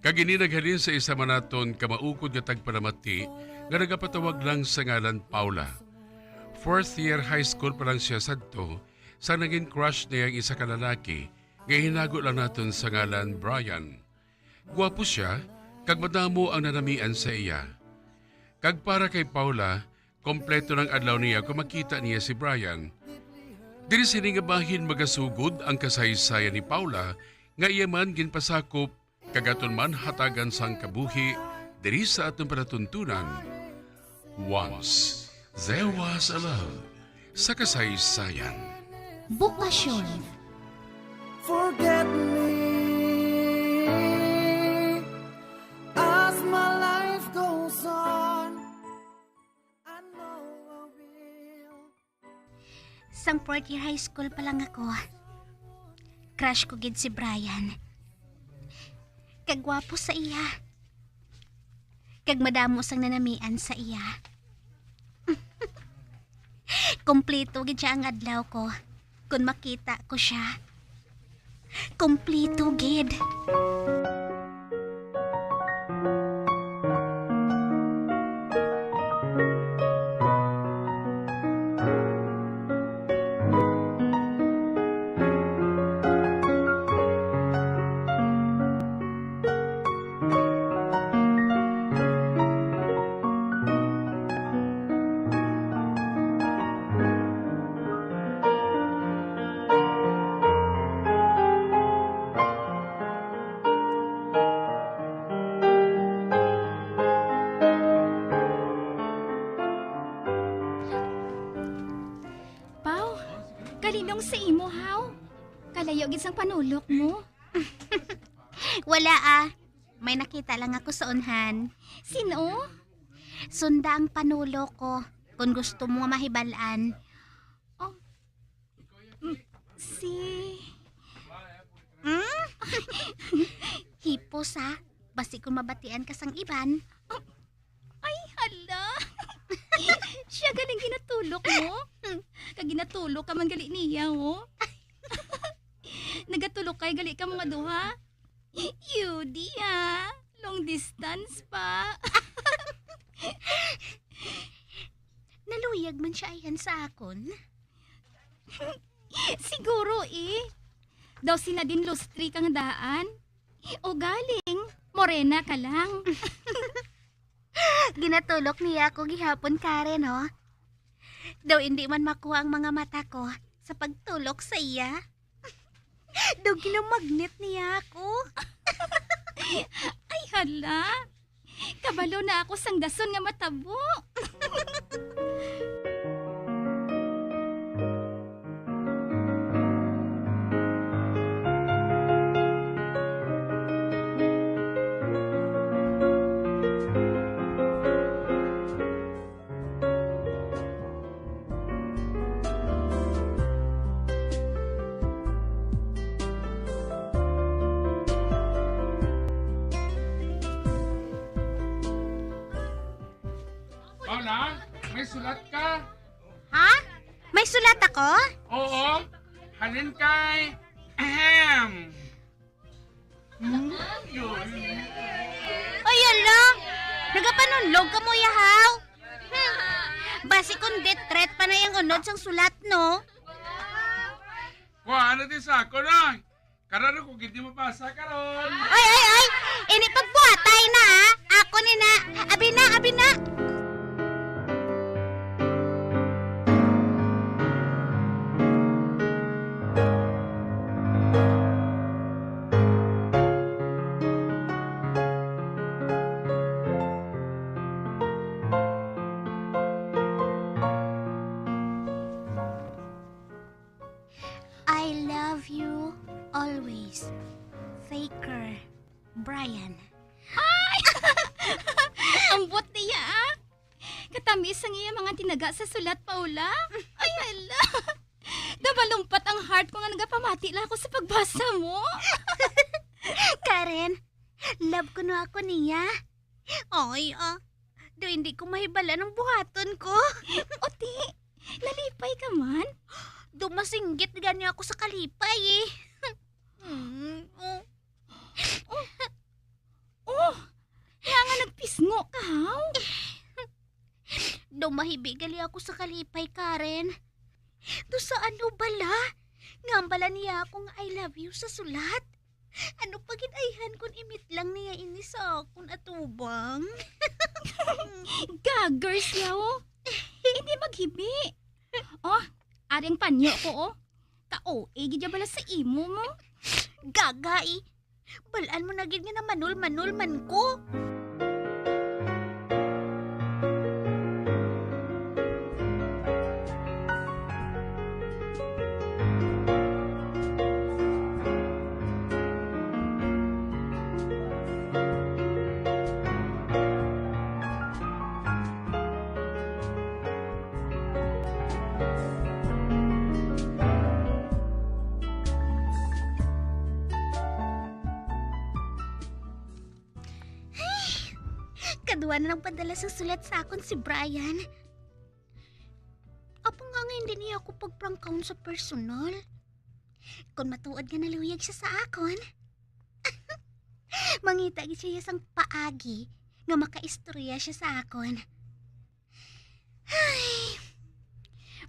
Kag ini naghalin sa isa man naton kamaukod nga tagpalamati nga nagapatawag lang sa ngalan Paula. 4th year high school pa lang siya sadto sa naging crush niya ang isa ka lalaki nga hinago lang naton sa ngalan Brian. Gwapo siya kag madamo ang nanamian sa iya. Kag para kay Paula, kompleto ng adlaw niya kung makita niya si Brian. Diri sini nga bahin magasugod ang kasaysayan ni Paula nga iya man ginpasakop kagaton man hatagan sang kabuhi diri sa atong panatuntunan. Once, there was a love sa kasaysayan. Bukasyon. Forget me as my life goes on. I know I will. Sang 4th year high school pa lang ako. Crush ko gid si Brian. Kagwapo sa iya. Kag madamo sang nanamian sa iya. Kompleto gid siya ang adlaw ko. Kung makita ko siya. Kompleto gid. Pau, kalinong sa imo, haw. Kalayo gid sang panulok mo. Wala ah. May nakita lang ako sa unhan. Sino? Sunda ang panulo ko. Kung gusto mo mahibalaan. Si... Hipos ha. Basi kung mabatian ka sang iban. Ay, hala. Siya galing ginatulok mo. Kag ginatulok ka man gali niya, oh. Nagatulok kay gali ka mga duha. Yudi ha. Long distance pa. Naluyag man siya ayan sa akon. Siguro eh. Daw sina din lustri kang daan. O galing, morena ka lang. Ginatulok niya ako gihapon Karen, no? Daw hindi man makuha ang mga mata ko sa pagtulok sa iya. Daw ginamagnet niya ako. Ay hala. Kabalo na ako sang dason nga matabo. Paula, may sulat ka? Ha? May sulat ako? Oo. Halin kay... Ahem. Ay, ala! Nagapanunlog ka mo, yahaw! Basi kung detret pa na yung unod sang sulat, no? Kuha na din sa ako na. Karano kung hindi mabasa karon. Ay! Ini pagbuhatay na, ha? Ako ni na. Abi na! I love you always. Faker. Brian. Ay! Ang buot niya, ah. Katamis ang iya mga tinaga sa sulat, Paula. Ay, hala. Nabalumpat ang heart ko nga nagapamati lang ako sa pagbasa mo. Karen, love ko na ako niya. Ay, do hindi ko mahibala ng buhaton ko. Oti, nalipay ka man? Dumasinggit ganyan ako sa kalipay eh. Kaya nga nagpisngo ka, haw? Dumahibigali ako sa kalipay, Karen. Do sa ano bala? Ngambala niya akong I love you sa sulat. Ano pagitayhan kun imit lang niya ini sa akong atubang? Gaggers yaw. Hindi maghibi. Oh, aring panyo ko, oh. Ka-OA, gidya bala sa imo mo. Gagai. Balaan mo na gid nga na manul-manul man ko. Kadua na lang padala sa sulat sa akon si Brian. Apa nga hindi niya ako pagprangkaon sa personal. Kung matuod nga naluyag siya sa akon. Mangita siya sang paagi nga makaistorya siya sa akon. Ay,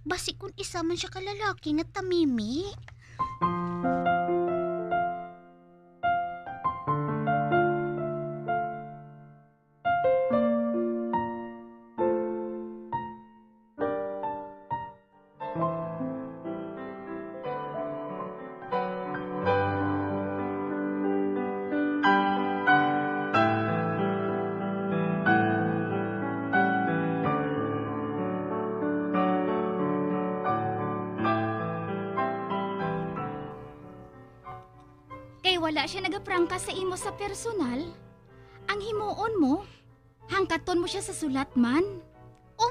basi kung isa man siya kalalaki nga tamimi. Wala siya nagaprangka sa imo sa personal. Ang himuon mo, hangkaton mo siya sa sulat man. Oh,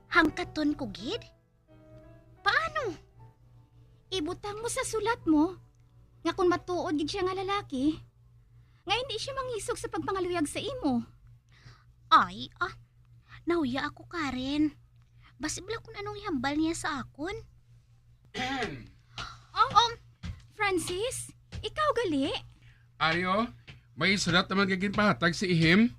hangkaton ko gid? Paano? Ibutang mo sa sulat mo, nga kung matuod gid siya nga lalaki, nga hindi siya mangisog sa pagpangaluyag sa imo. Ay, nahuya ako, Karen. Basibla kung anong ihambal niya sa akon. Francis? Ikaw gali? Aryo, may sulat naman kagin pahatag si Ihim?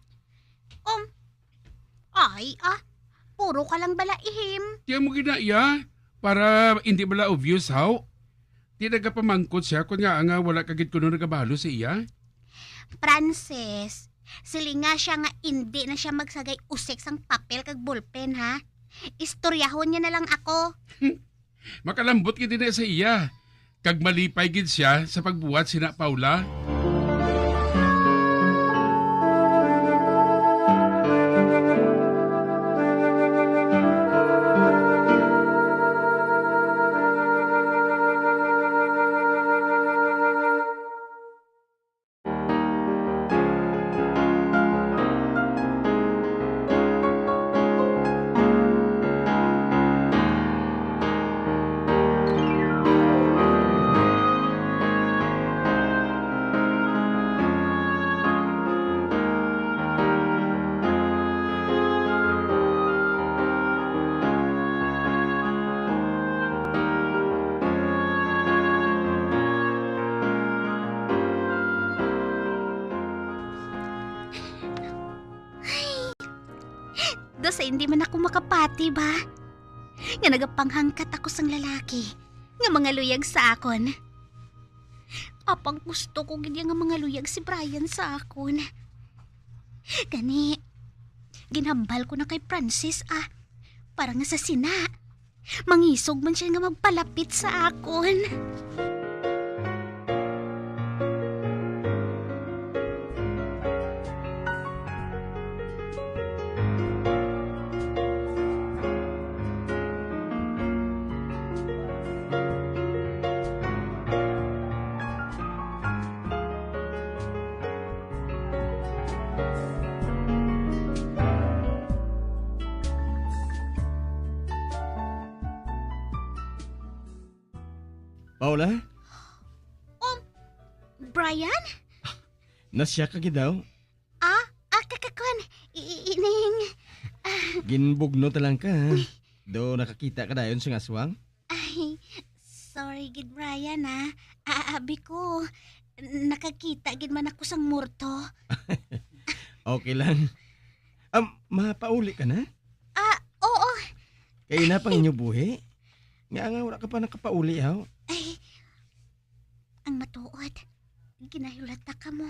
Puro ka lang bala Ihim. Tiyan mo ginaya, para hindi bala obvious how? Di nagapamangkot siya kung nga wala kagit kuno nagabalo si iya? Francis, silinga siya nga hindi na siya magsagay usik sang papel kag ballpen ha. Istoryahon niya na lang ako. Makalambot gid na sa iya. Kag malipay gid siya sa pagbuhat sina Paula. Sa hindi man ako makapati ba? Nga nagapanghangkat ako sang lalaki. Nga mga luyag sa akon. Apang gusto ko ganyan nga mga luyag si Brian sa akon. Gani, ginhambal ko na kay Francis para nga sa sina. Mangisog man siya nga magpalapit sa akon. Paula, Brian? nasya ka gidaw? Kakakon. Ining. Ginbugno talang ka. Ha? Do nakakita ka dayon sa aswang? Ay, sorry gid Brian Abi ko. Nakakita gid man ako sang murto. Okay lang. Mapauli ka na? Oo. Kaya na pang inyo buhi? Nga wala ka pa nakapauli haw. Ay, ang matuod. Ginahulata ka mo.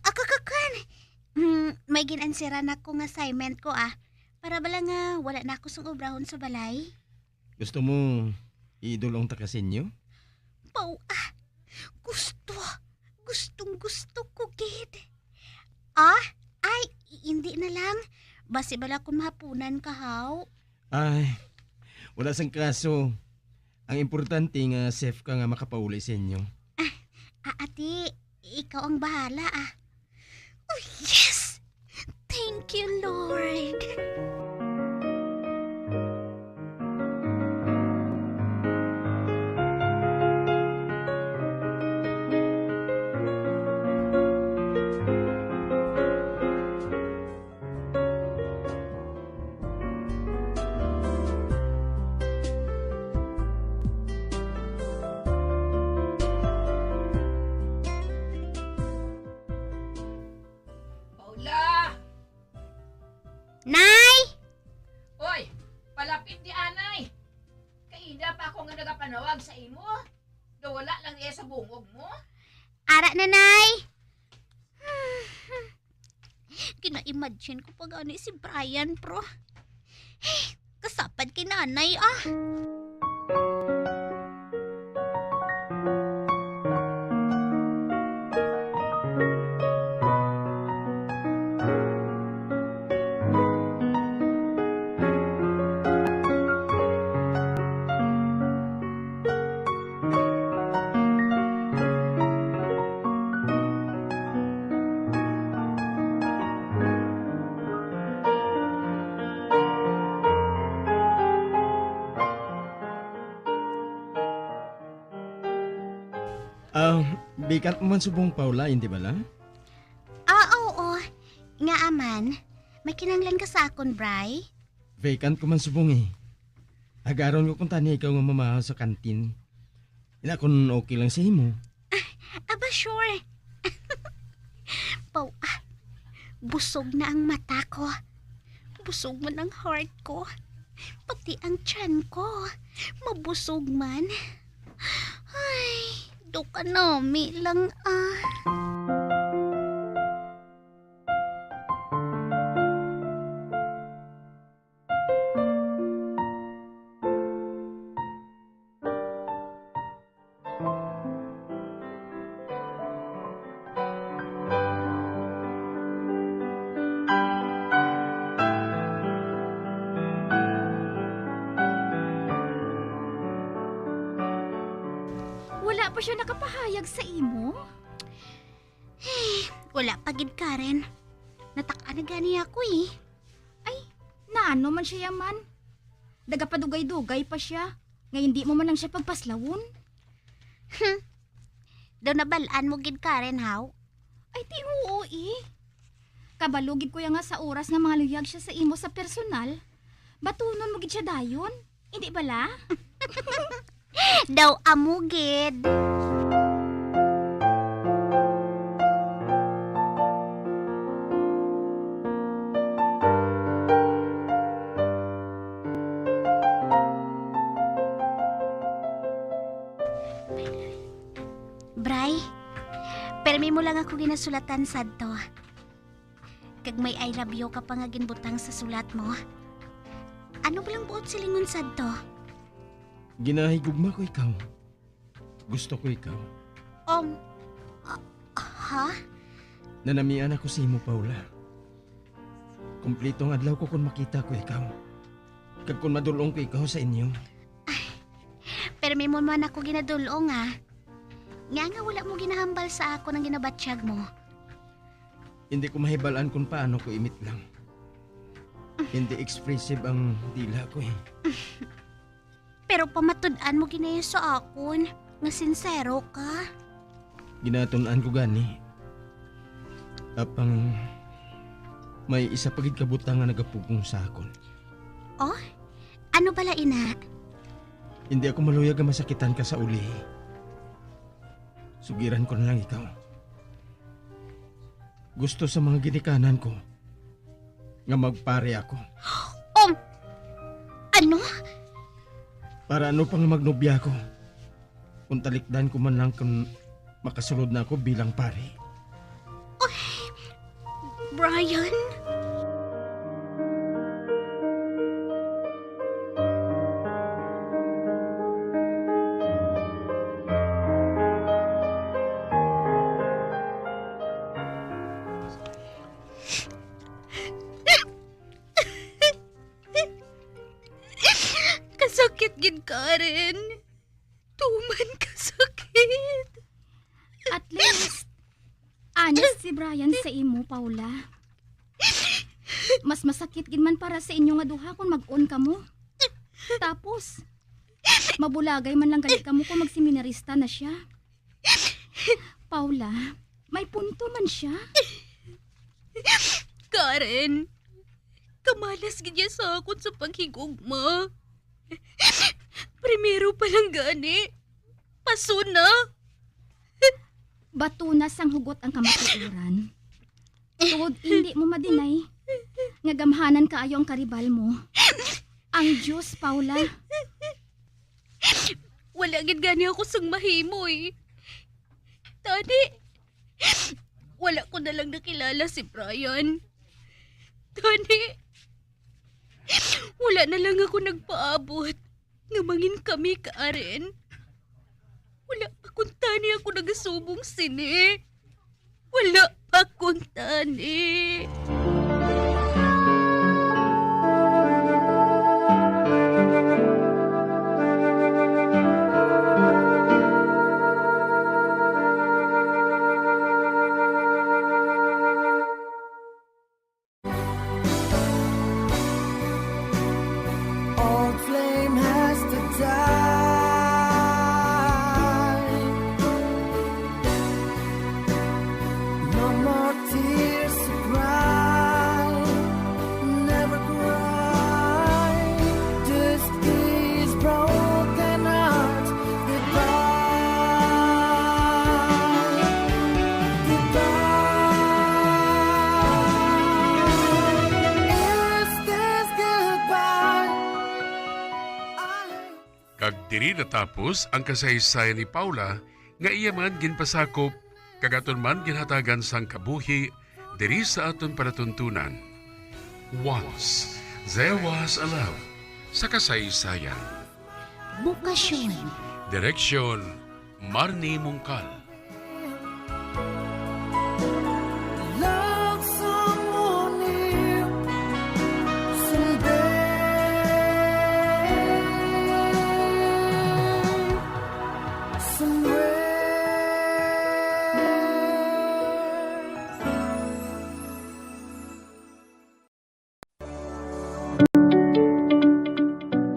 Ako kakon. May ginansiran ako ng assignment ko Para bala nga wala na ako sang obrahon sa balay. Gusto mo idulong ta kasinyo? Pau, Gustong-gusto ko, gid. Ay, hindi na lang. Basi bala kung mahapunan ka, haw. Ay, wala sang kaso. Ang importante nga safe ka nga makapauli sa inyo. Ate, ikaw ang bahala Oh, yes! Thank you, Lord. Nay! Oy, palapit di anay. Kaida pa ako nga nagapanawag sa imo. Wala lang iya sa bungog mo. Ara na, Nay! Kina-imagine ko pag si Brian, pro. Kasapad kay nanay, Bikat mo man subong Paula, hindi ba lang? Oo. Nga aman, may kinanglan ka sa akon, Bri. Vacant ko man subong Agaron ko kung tani ikaw nga mamahaw sa kantin. Ina kung okay lang sa imo. Aba, sure. Pau, busog na ang mata ko. Busog man ang heart ko. Pati ang tiyan ko. Mabusog man. Ay, do ka nami lang Wala pa siya nakapahayag sa imo? Wala pa gid Karen. Nataka na gani ako Ay, naano man siya yaman? Dagapadugay-dugay pa siya. Nga hindi mo man lang siya pagpaslawon. Daw nabalaan mo gid Karen, haw? Ay, di oo Kabalugid ko nga sa oras nga mga luyag siya sa imo sa personal. Batunon mo gid siya dayon. Hindi bala? Daw amugid. Imo lang ako ginasulatan sadto. Kag may I love you ka pa nga ginbutang sa sulat mo. Ano ba lang buot silingon sadto? Ginahigugma ko ikaw. Gusto ko ikaw. Ha? Nanamian ako sa imo, Paula. Kumplitong adlaw ko kung makita ko ikaw. Kag kung madulong ko ikaw sa inyo. Pero may mo man ako ginadulong ha. Nga wala mo ginahambal sa ako ng ginabatsyag mo. Hindi ko mahibalaan kung paano ko imit lang. Hindi expressive ang dila ko eh. Pero pamatud-an mo ginayo sa akon. Nga sincero ka. Ginatunan ko gani. Apang may isa pagid kabutang nga nagapugong sa akon. Oh? Ano bala ina? Hindi ako maluyag nga masakitan ka sa uli. Sugiran ko na lang ikaw. Gusto sa mga ginikanan ko nga magpare ako. Ano? Para ano pang magnobya ko? Kung talikdan ko man lang kung makasulod na ako bilang pare. Brian? Kasakit gid Karen. Tuman kasakit. At least, honest si Brian sa imo, Paula. Mas masakit gid man para sa inyo nga duha kung mag-on ka mo. Tapos, mabulagay man lang gali ka mo kung magseminarista na siya. Paula, may punto man siya. Karen, kamalas gid niya sa akon sa paghigugma. Primero pa lang gani. Paso na. Batunas ang hugot ang kamatuoran. Tungod hindi mo madinay. Nga gamhanan kaayo ang karibal mo. Ang Diyos, Paula. Wala gid gani ako sang mahimo eh. Tani, wala ko na lang nakilala si Brian. Tani, wala na lang ako nagpaabot nga mangin kami Karen. Wala pa kung tani ako nagasubong sini. Wala pa kung tani. Old flame has to die. No more tears to cry. Never cry. Just these broken hearts goodbye. Goodbye. Is this goodbye? Kag diri natapos ang kasaysayan ni Paula nga iya man ginpasakop kag aton man ginhatagan sang kabuhi diri sa aton panatuntunan. Once there was a love sa kasaysayan. Bukasyon. Direksyon Marnie Mungkal. Love someone new someday. Somewhere.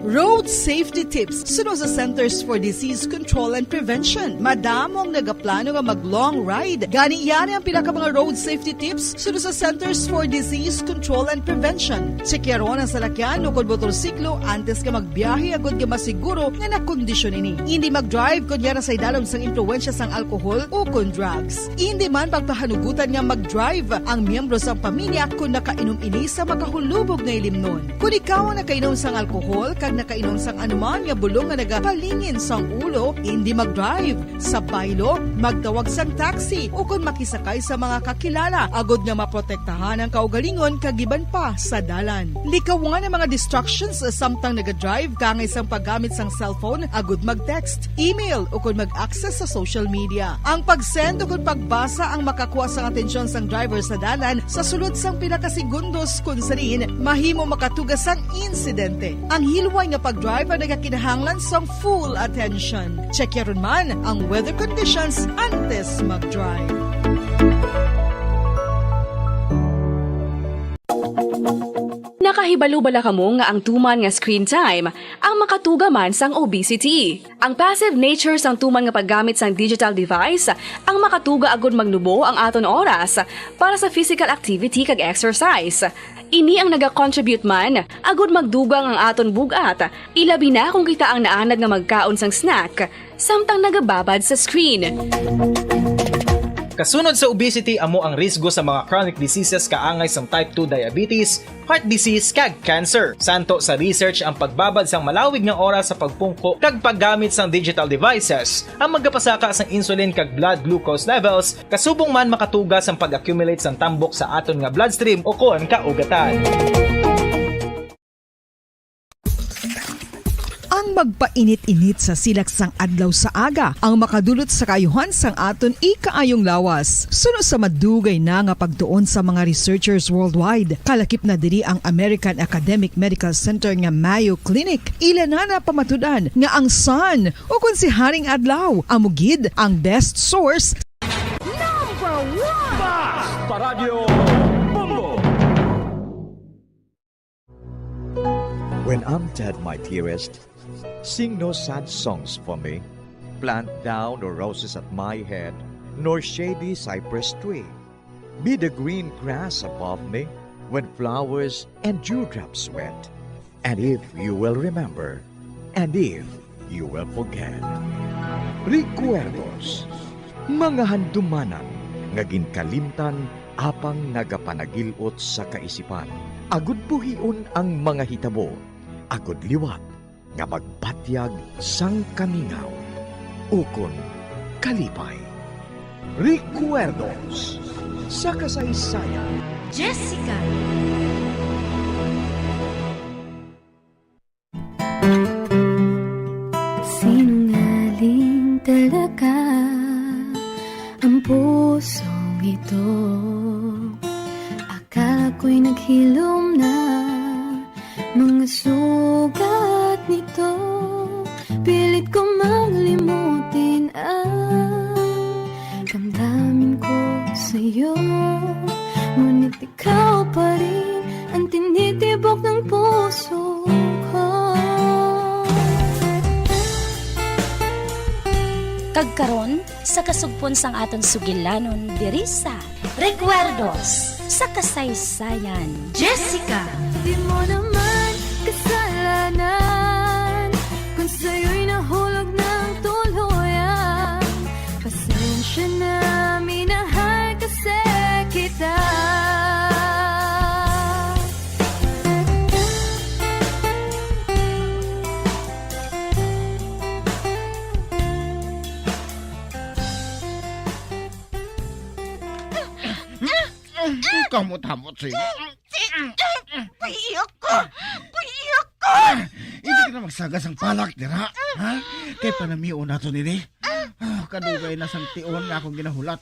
Road safety tips suno sa Centers for Disease Control and Prevention. Madamong nagaplano nga mag-long ride. Gani yan ang pinaka mga road safety tips suno sa Centers for Disease Control and Prevention. Sekyaron ang salakyan o kung motorsiklo antes ka magbiyahe agad ka masiguro nga nakondisyon ini. Hindi mag-drive kung yan sa idalom sang impluensya sang alkohol o kung drugs. Hindi man pagpahanugutan nga mag-drive ang miyembro sang pamilya kung nakainom ini sa makahulubog na ilimnon. Kung ikaw ang nakainom sang alkohol kag nakainom makakaon sang anuman nga bulong nga nagapalingin sang ulo, hindi mag-drive. Sa baylo, magtawag sang taxi o kung makisakay sa mga kakilala, agod nga maprotektahan ang kaugalingon kagiban pa sa dalan. Likawan ang mga distractions samtang naga-drive kangay sang paggamit sang cellphone, agod mag-text, email o kung mag-access sa social media. Ang pag-send o kung pagbasa ang makakuha sang atensyon sang driver sa dalan sa sulod sang pinakasegundos kung sarin mahimo makatugas sang insidente. Ang hilway nga pag-drive ang nagakinahanglan sang full attention. Check yaron man ang weather conditions antes mag-drive. Nakahibalo bala kamo nga ang tuman nga screen time ang makatuga man sang obesity. Ang passive nature sang tuman nga paggamit sang digital device ang makatuga agud magnubo ang aton oras para sa physical activity kag exercise. Ini ang naga-contribute man agud magdugang ang aton bugat, ilabi na kung kita ang naanad nga magkaon sang snack samtang nagababad sa screen. Kasunod sa obesity amo ang risgo sa mga chronic diseases kaangay sang type 2 diabetes, heart disease kag cancer. Santo sa research ang pagbabad sang malawig nga oras sa pagpungko kag paggamit sang digital devices ang magapasaka sang insulin kag blood glucose levels kasubong man makatugas ang pag-accumulate sang tambok sa aton nga bloodstream o kon kaugatan. Ang magpainit-init sa silaksang adlaw sa aga ang makadulot sa kayuhan sang aton ikaayong lawas. Suno sa madugay na nga pagtuon sa mga researchers worldwide, kalakip na diri ang American Academic Medical Center nga Mayo Clinic. Ilan na pamatudan nga ang sun o kung si Haring Adlaw amugid ang best source. Number 1 Bas Paradyo Bongo. When I'm dead, my dearest, sing no sad songs for me. Plant down no roses at my head, nor shady cypress tree. Be the green grass above me when flowers and dewdrops wet. And if you will remember, and if you will forget. Recuerdos, mga handumanan, ngagin kalimtan, apang nagapanagilot sa kaisipan. Agud buhion ang mga hitabo, agud liwat, nga magpatyag sang kamingaw. Ukon kalipay. Recuerdos sa kasaysayan. Jessica. Sinungaling talaga ang pusong ito. Akala ko'y naghilom na mga sugat nito. Pilit ko maglimutin ang damdamin ko sa'yo. Ngunit ikaw pa rin ang tinitibok ng puso ko. Kagkaron sa kasugpon sang aton sugilanon diri sa Recuerdos sa kasaysayan. Jessica. Di mo naman kasalanan kung sa'yo'y nahulog ng tuluyan. Pasensya na, minahal kasi kita. Kamot-hamot siya. Pahiyak ko! Pahiyak ko! Hindi ka na magsagas ang palak, dira. Ha? Kay panamion na ito nini. Kadugay na sang tion nga akong ginahulat.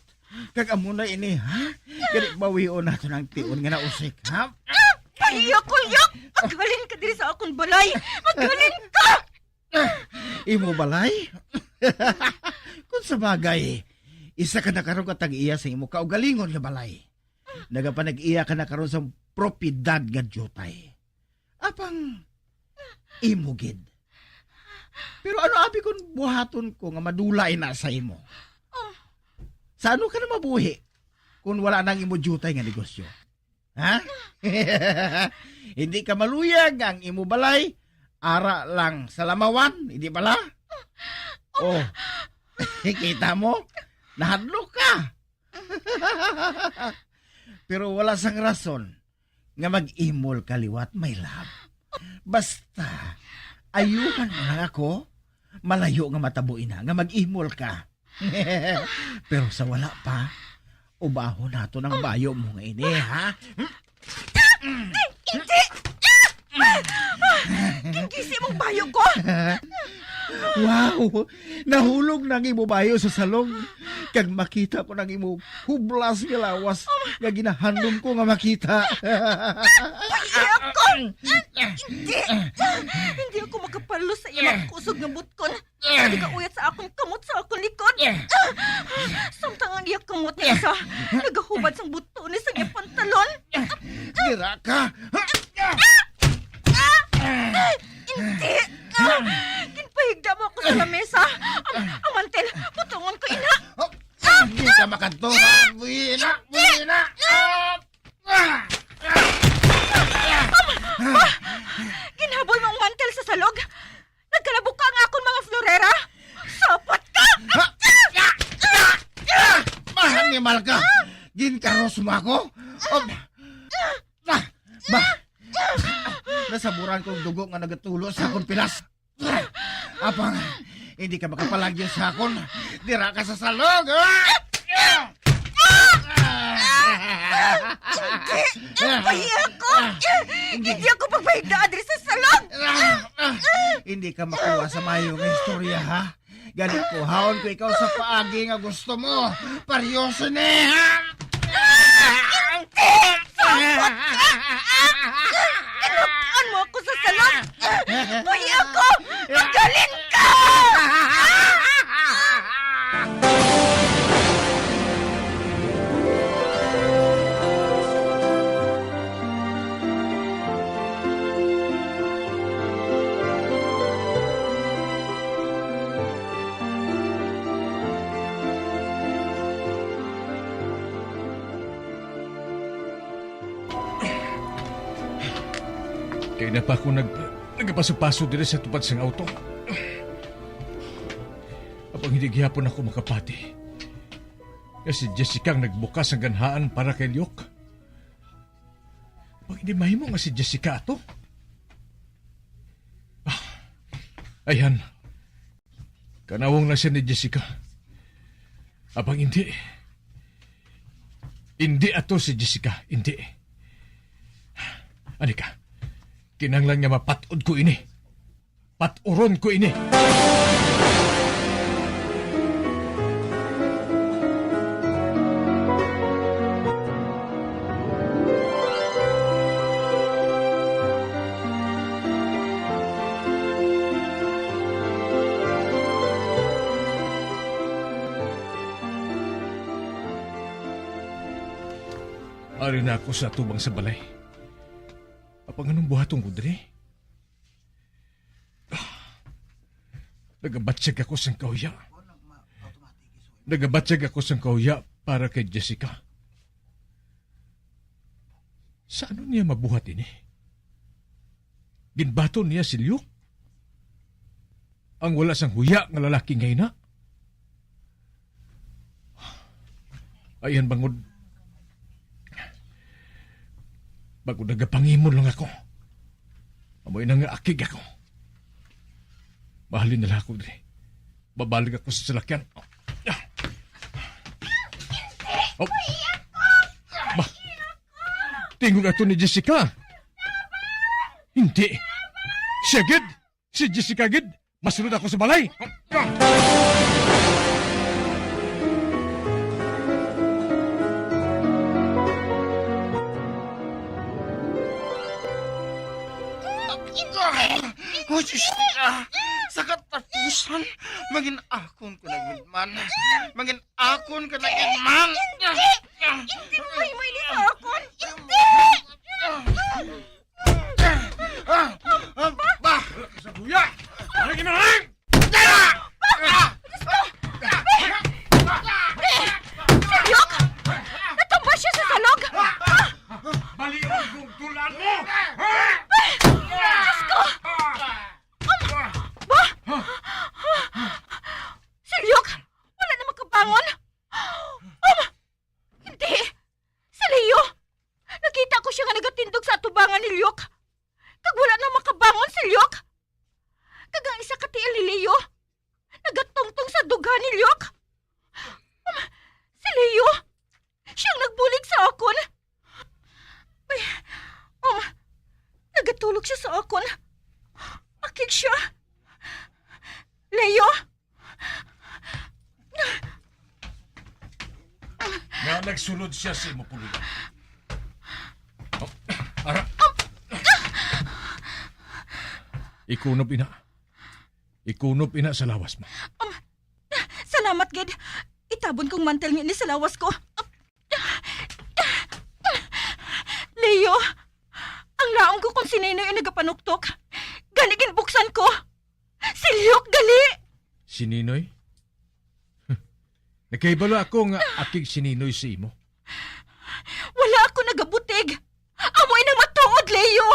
Kag-amo na ini, ha? Kaya bawion na ito ng tion nga nausik, ha? Pahiyak ko, yak! Magaling ka diri sa akong balay! Magaling ka! Imo balay? Kung sa bagay, isa ka na karon katag-iya sa imo kaugalingon nga balay. Nagapanag-iya ka na karon sa propidad nga jutay. Apang imugid. Pero ano abi kung buhaton ko nga madulay na sa imo? Sa ano ka na mabuhi kung wala nang imo jutay nga negosyo? Ha? Hindi ka maluyag ang imo balay, ara lang sa lamawan, hindi bala? Oh, kita mo? Nahadlok ka. Pero wala sang rason nga mag-imol kaliwat, my love. Basta, ayuhan mo na ako. Malayo nga matabuin na nga mag-imol ka. Pero sa wala pa, ubaho nato ng bayo mo nga ini, ha? Hindi! Gingisi mong bayo ko! Wow! Nahulog nang imo bayo sa salong. Kag makita ko nang imo hublas nga lawas nga ginahandom ko nga makita. Ay, ako! Hindi! Hindi ako makapalo sa iyang kusog ng butkon. Hindi ka uyat sa akong kamot sa akong likod. Samtang ang iyang kamot niya isa, nagahubad sang buto ni sa iyang pantalon. Dira ka! Hindi! Ginpahigda mo ako sa lamesa. Ang mantel, putungon ko ina. Hindi ka makanto, ha? Buina! Buina! Ginhabol mo ang mantel sa salog. Nagkalabok ka ang akong mga florera. Sapat ka! Mahanimal ka! Ginkaros mo ako? Nasaburan kong dugo nga nagatulo sa akong pilas. Apang, hindi ka makapalagyo sa akong. Dira ka sa salog! Hindi ako! Hindi ako pagpahigda adres sa salog! Hindi ka makuha sa mayong istorya, ha? Ganit ko, haon ko ikaw sa paagi nga gusto mo. Paryoso na, ha? Inupan mo ako sa salon! Buhi ako! Magalin ka! Kaya na pa ako nagpaso-paso dire sa tupad sang auto. Apang hindi gihapon ako makapati. Kasi Jessica ang nagbukas ang ganhaan para kay Liok. Apang hindi mahimo nga si Jessica ato. Ayan. Kanawang na siya ni Jessica. Apang hindi. Hindi ato si Jessica. Hindi. Anika. Kinanglan nga mapatod ko ini. Paturon ko ini. Ari na ako sa tubang sa balay. Apang anong buhatong ko dire? Nagabatsyag ako sa kauya. Nagabatsyag ako sa kauya para kay Jessica. Sa ano niya mabuhat ini? Ginbato niya si Liuk? Ang wala sang huya nga lalaki ngayon na? Ayan bangod. Bago nagapangimon lang ako. Amoy na nga akig ako. Mahalin nila ako dre. Babalik ako sa salakyan. Oh. Ba? Tingog ato ni Jessica. Hindi. Siya gid. Si Jessica gid. Masunod ako sa balay. Oh, Jessica, sa katapusan, maging akon ko na gidman. Maging akon ka na gidman. Hindi! Hindi mo may sa akon! Hindi! Ba! Sa buya! Lagi na lang! Yok! Natumba siya sa salog! Baliwan kong tulan mo! Diyos ko! Si Lyok! Wala na makabangon! Hindi! Si Leo! Nakita ko siya nga nagatindog sa atubangan ni Lyok! Kag wala na makabangon si Lyok! Kagang isa ka ti Leo. Nagatungtong sa duga ni Lyok. Si Leo. Siyang nagbulig sa akon. Ay, nagatulog siya sa akon. Akik siya. Leo. Nga nagsulod siya sa imo puluyan. Ara. Ikunob ina. Ikunob ina sa lawas mo. Salamat, Ged. Itabon kong mantel ni sa lawas ko. Leo, ang laong ko kung sinino yung nagapanuktok. Ganigin buksan ko. Si Lyok gali. Si Ninoy? Nakaibalo ako nga akig si Ninoy sa imo. Wala ako nagabutig. Amoy nang matuod, Leo.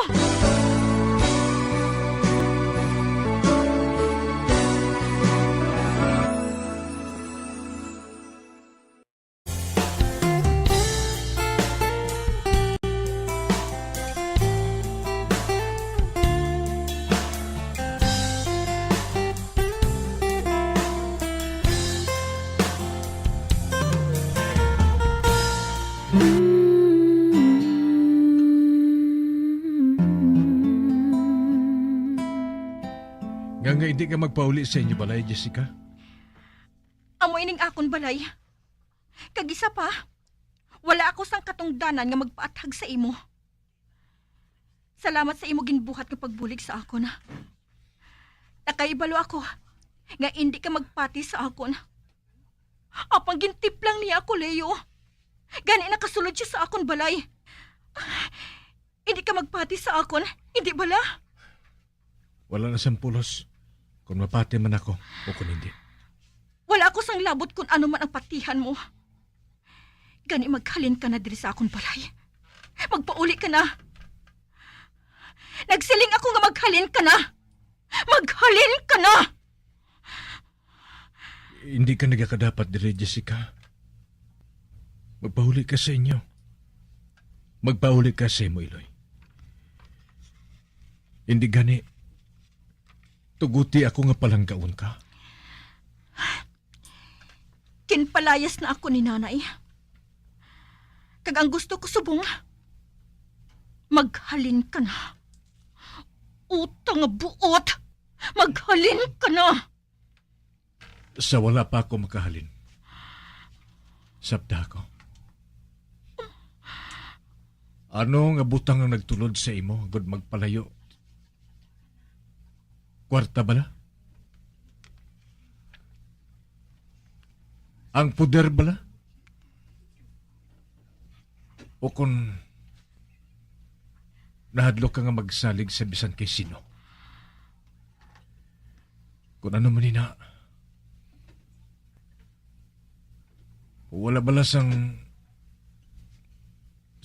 Nga hindi ka magpauli sa inyo balay, Jessica? Amoy ning akon balay. Kagisa pa, wala ako sang katungdanan nga magpaathag sa imo. Salamat sa imo ginbuhat nga pagbulig sa akon. Nakaibalo ako nga hindi ka magpati sa akon. Apang gintip lang niya ako, Leo. Gani nakasulod siya sa akon balay. Hindi ka magpati sa akon, hindi bala? Wala na sampulos. Kung mapati man ako o kung hindi. Wala ako sang labot kung ano man ang patihan mo. Gani maghalin ka na diri sa akon balay. Magpauli ka na. Nagsiling ako nga maghalin ka na. Maghalin ka na! Hindi ka nagkakadapat diri, Jessica. Magpahuli ka sa inyo. Magpahuli ka sa imo, Iloy. Hindi gani. Tuguti ako nga palanggaon ka. Kinpalayas na ako ni nanay. Kag ang gusto ko subong, maghalin ka na. Utang nga buot, maghalin ka na. Sa wala pa ako makahalin. Sabda ko. Ano nga butang ang nagtulod sa imo, agad magpalayo? Kwarta bala? Ang puder bala? O kung nahadlok ka nga magsalig sa bisan kay sino? Kung ano man ina, wala bala sang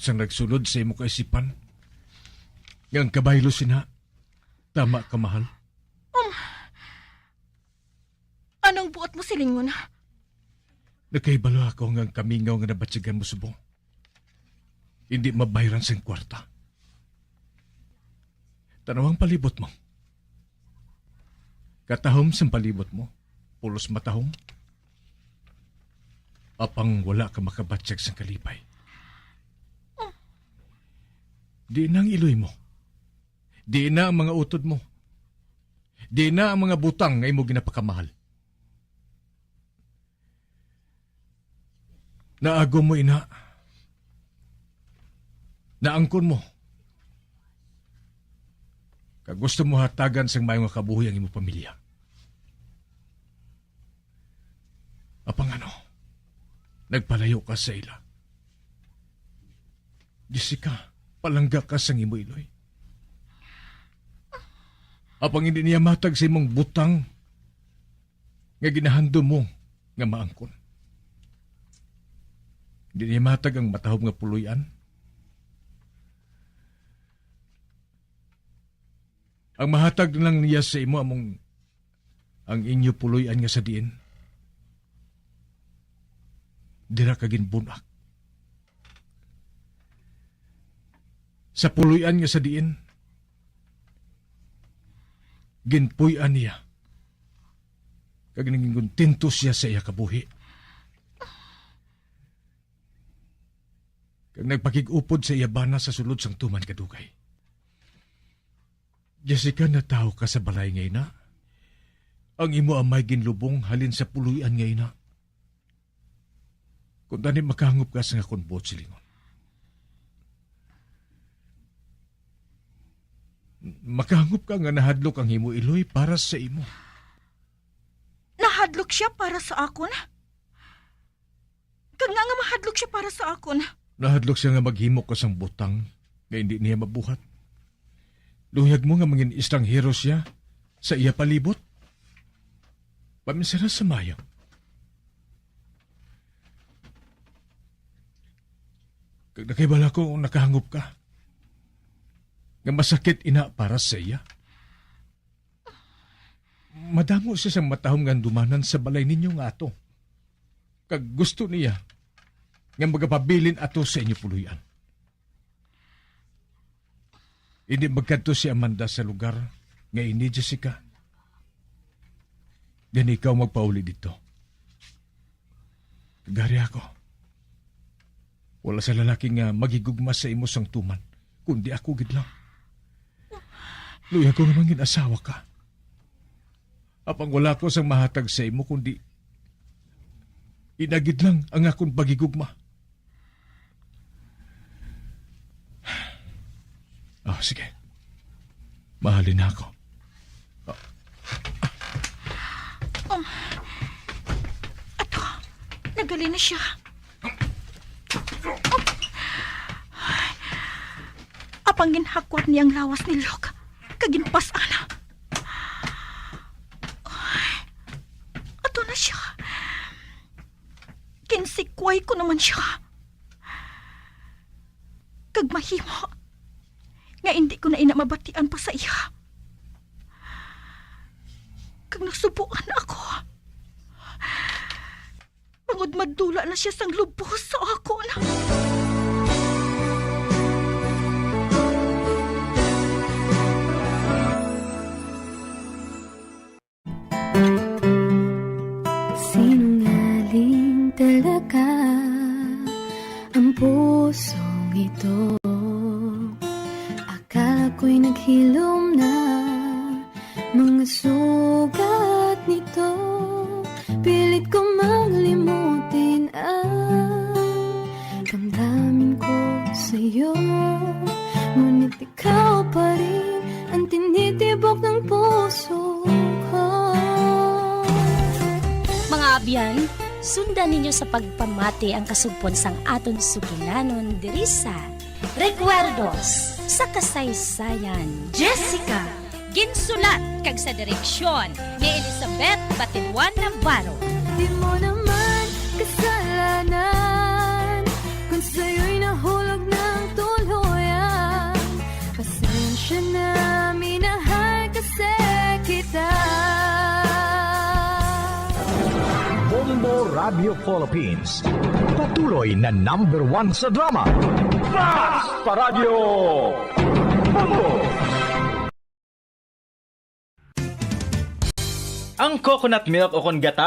nagsulod sa imo kaisipan? Nga ang kabaylo sina, tama ka mahal? Anong buot mo silingon? Nakaibalo ako hanggang kamingaw nga nabatsigan mo subong. Hindi mabayaran sa kwarta. Tanawang palibot mo. Katahom sa palibot mo, pulos matahom. Apang wala ka makabatsag sa kalipay. Di na ang iloy mo. Di na ang mga utod mo. Di na ang mga butang ngay mo ginapakamahal. Naago mo ina. Naangkon mo. Kag gusto mo hatagan sang mayong kabuhi ang imo pamilya. Apang ano? Nagpalayo ka sa ila. Jessica, palangga ka sang imo Iloy. Apang hindi niya matag sa imong butang nga ginahando mo nga maangkon. Hindi niya matag ang matahom nga puluyan. Ang mahatag lang niya sa imo among ang inyo puluyan nga sa diin. Dira kagin bunak. Sa puluyan nga sa diin, ginpuy-an niya. Kag naging kontento siya sa iya kabuhi. Kag nagpakig-upod sa iya bana sa sulod sang tuman kadugay. Jessica, nataw ka sa balay ngay na. Ang imo amay ginlubong halin sa puluyan ngay na. Kung tani makahangop ka sa nga konbot silingon. Makahangop ka nga nahadlok ang imo iloy para sa imo. Nahadlok siya para sa akon? Kag nga mahadlok siya para sa akon? Nahadlok siya nga maghimo ka sang butang nga hindi niya mabuhat. Luyag mo nga mangin estranghero siya sa iya palibot. Paminsara sa mayo. Kag nakibala ko kung nakahangop ka. Nga masakit ina para sa iya. Madamo siya sa matahong nga dumanan sa balay ninyo nga ato. Kag gusto niya nga magapabilin ato sa inyo puluyan. Hindi magkadto si Amanda sa lugar nga ini, Jessica. Then ikaw magpauli dito. Gari ako. Wala sa lalaki nga magigugma sa imo sang tuman, kundi ako gid lang. Luya ko nga mangin asawa ka. Apang wala ko sang mahatag sa imo, kundi inagid lang ang akong pagigugma. Oh, sige. Mahalin na ako. Ato, nagali na siya. Apang ginhakwat niyang lawas ni Lok, kaginpas ana. Ato na siya. Kinsikway ko naman siya. Kag mahimo nga hindi ko na inamabatian pa sa iya. Kag nagsubuan ako. Pangod madula na siya sang lubos sa ako na. Sinungaling talaga ang pusong ito. Akala ko'y naghilom na mga sugat nito. Pilit ko maglimutin ang damdamin ko sa'yo. Ngunit ikaw pa rin ang tinitibok ng puso ko. Mga abyan, sundan ninyo sa pagpamati ang kasugpon sang aton sugilanon diri sa Recuerdos sa kasaysayan. Jessica, ginsulat kag sa direksyon ni Elizabeth Batiduan Navarro. Di mo naman kasalanan kung sa'yo'y nahulog ng tuluyan. Pasensya na, minahal kasi kita. Bombo Radio Philippines. Patuloy na #1 sa drama. Mas Paradyo Bombo! Ang coconut milk o kung gata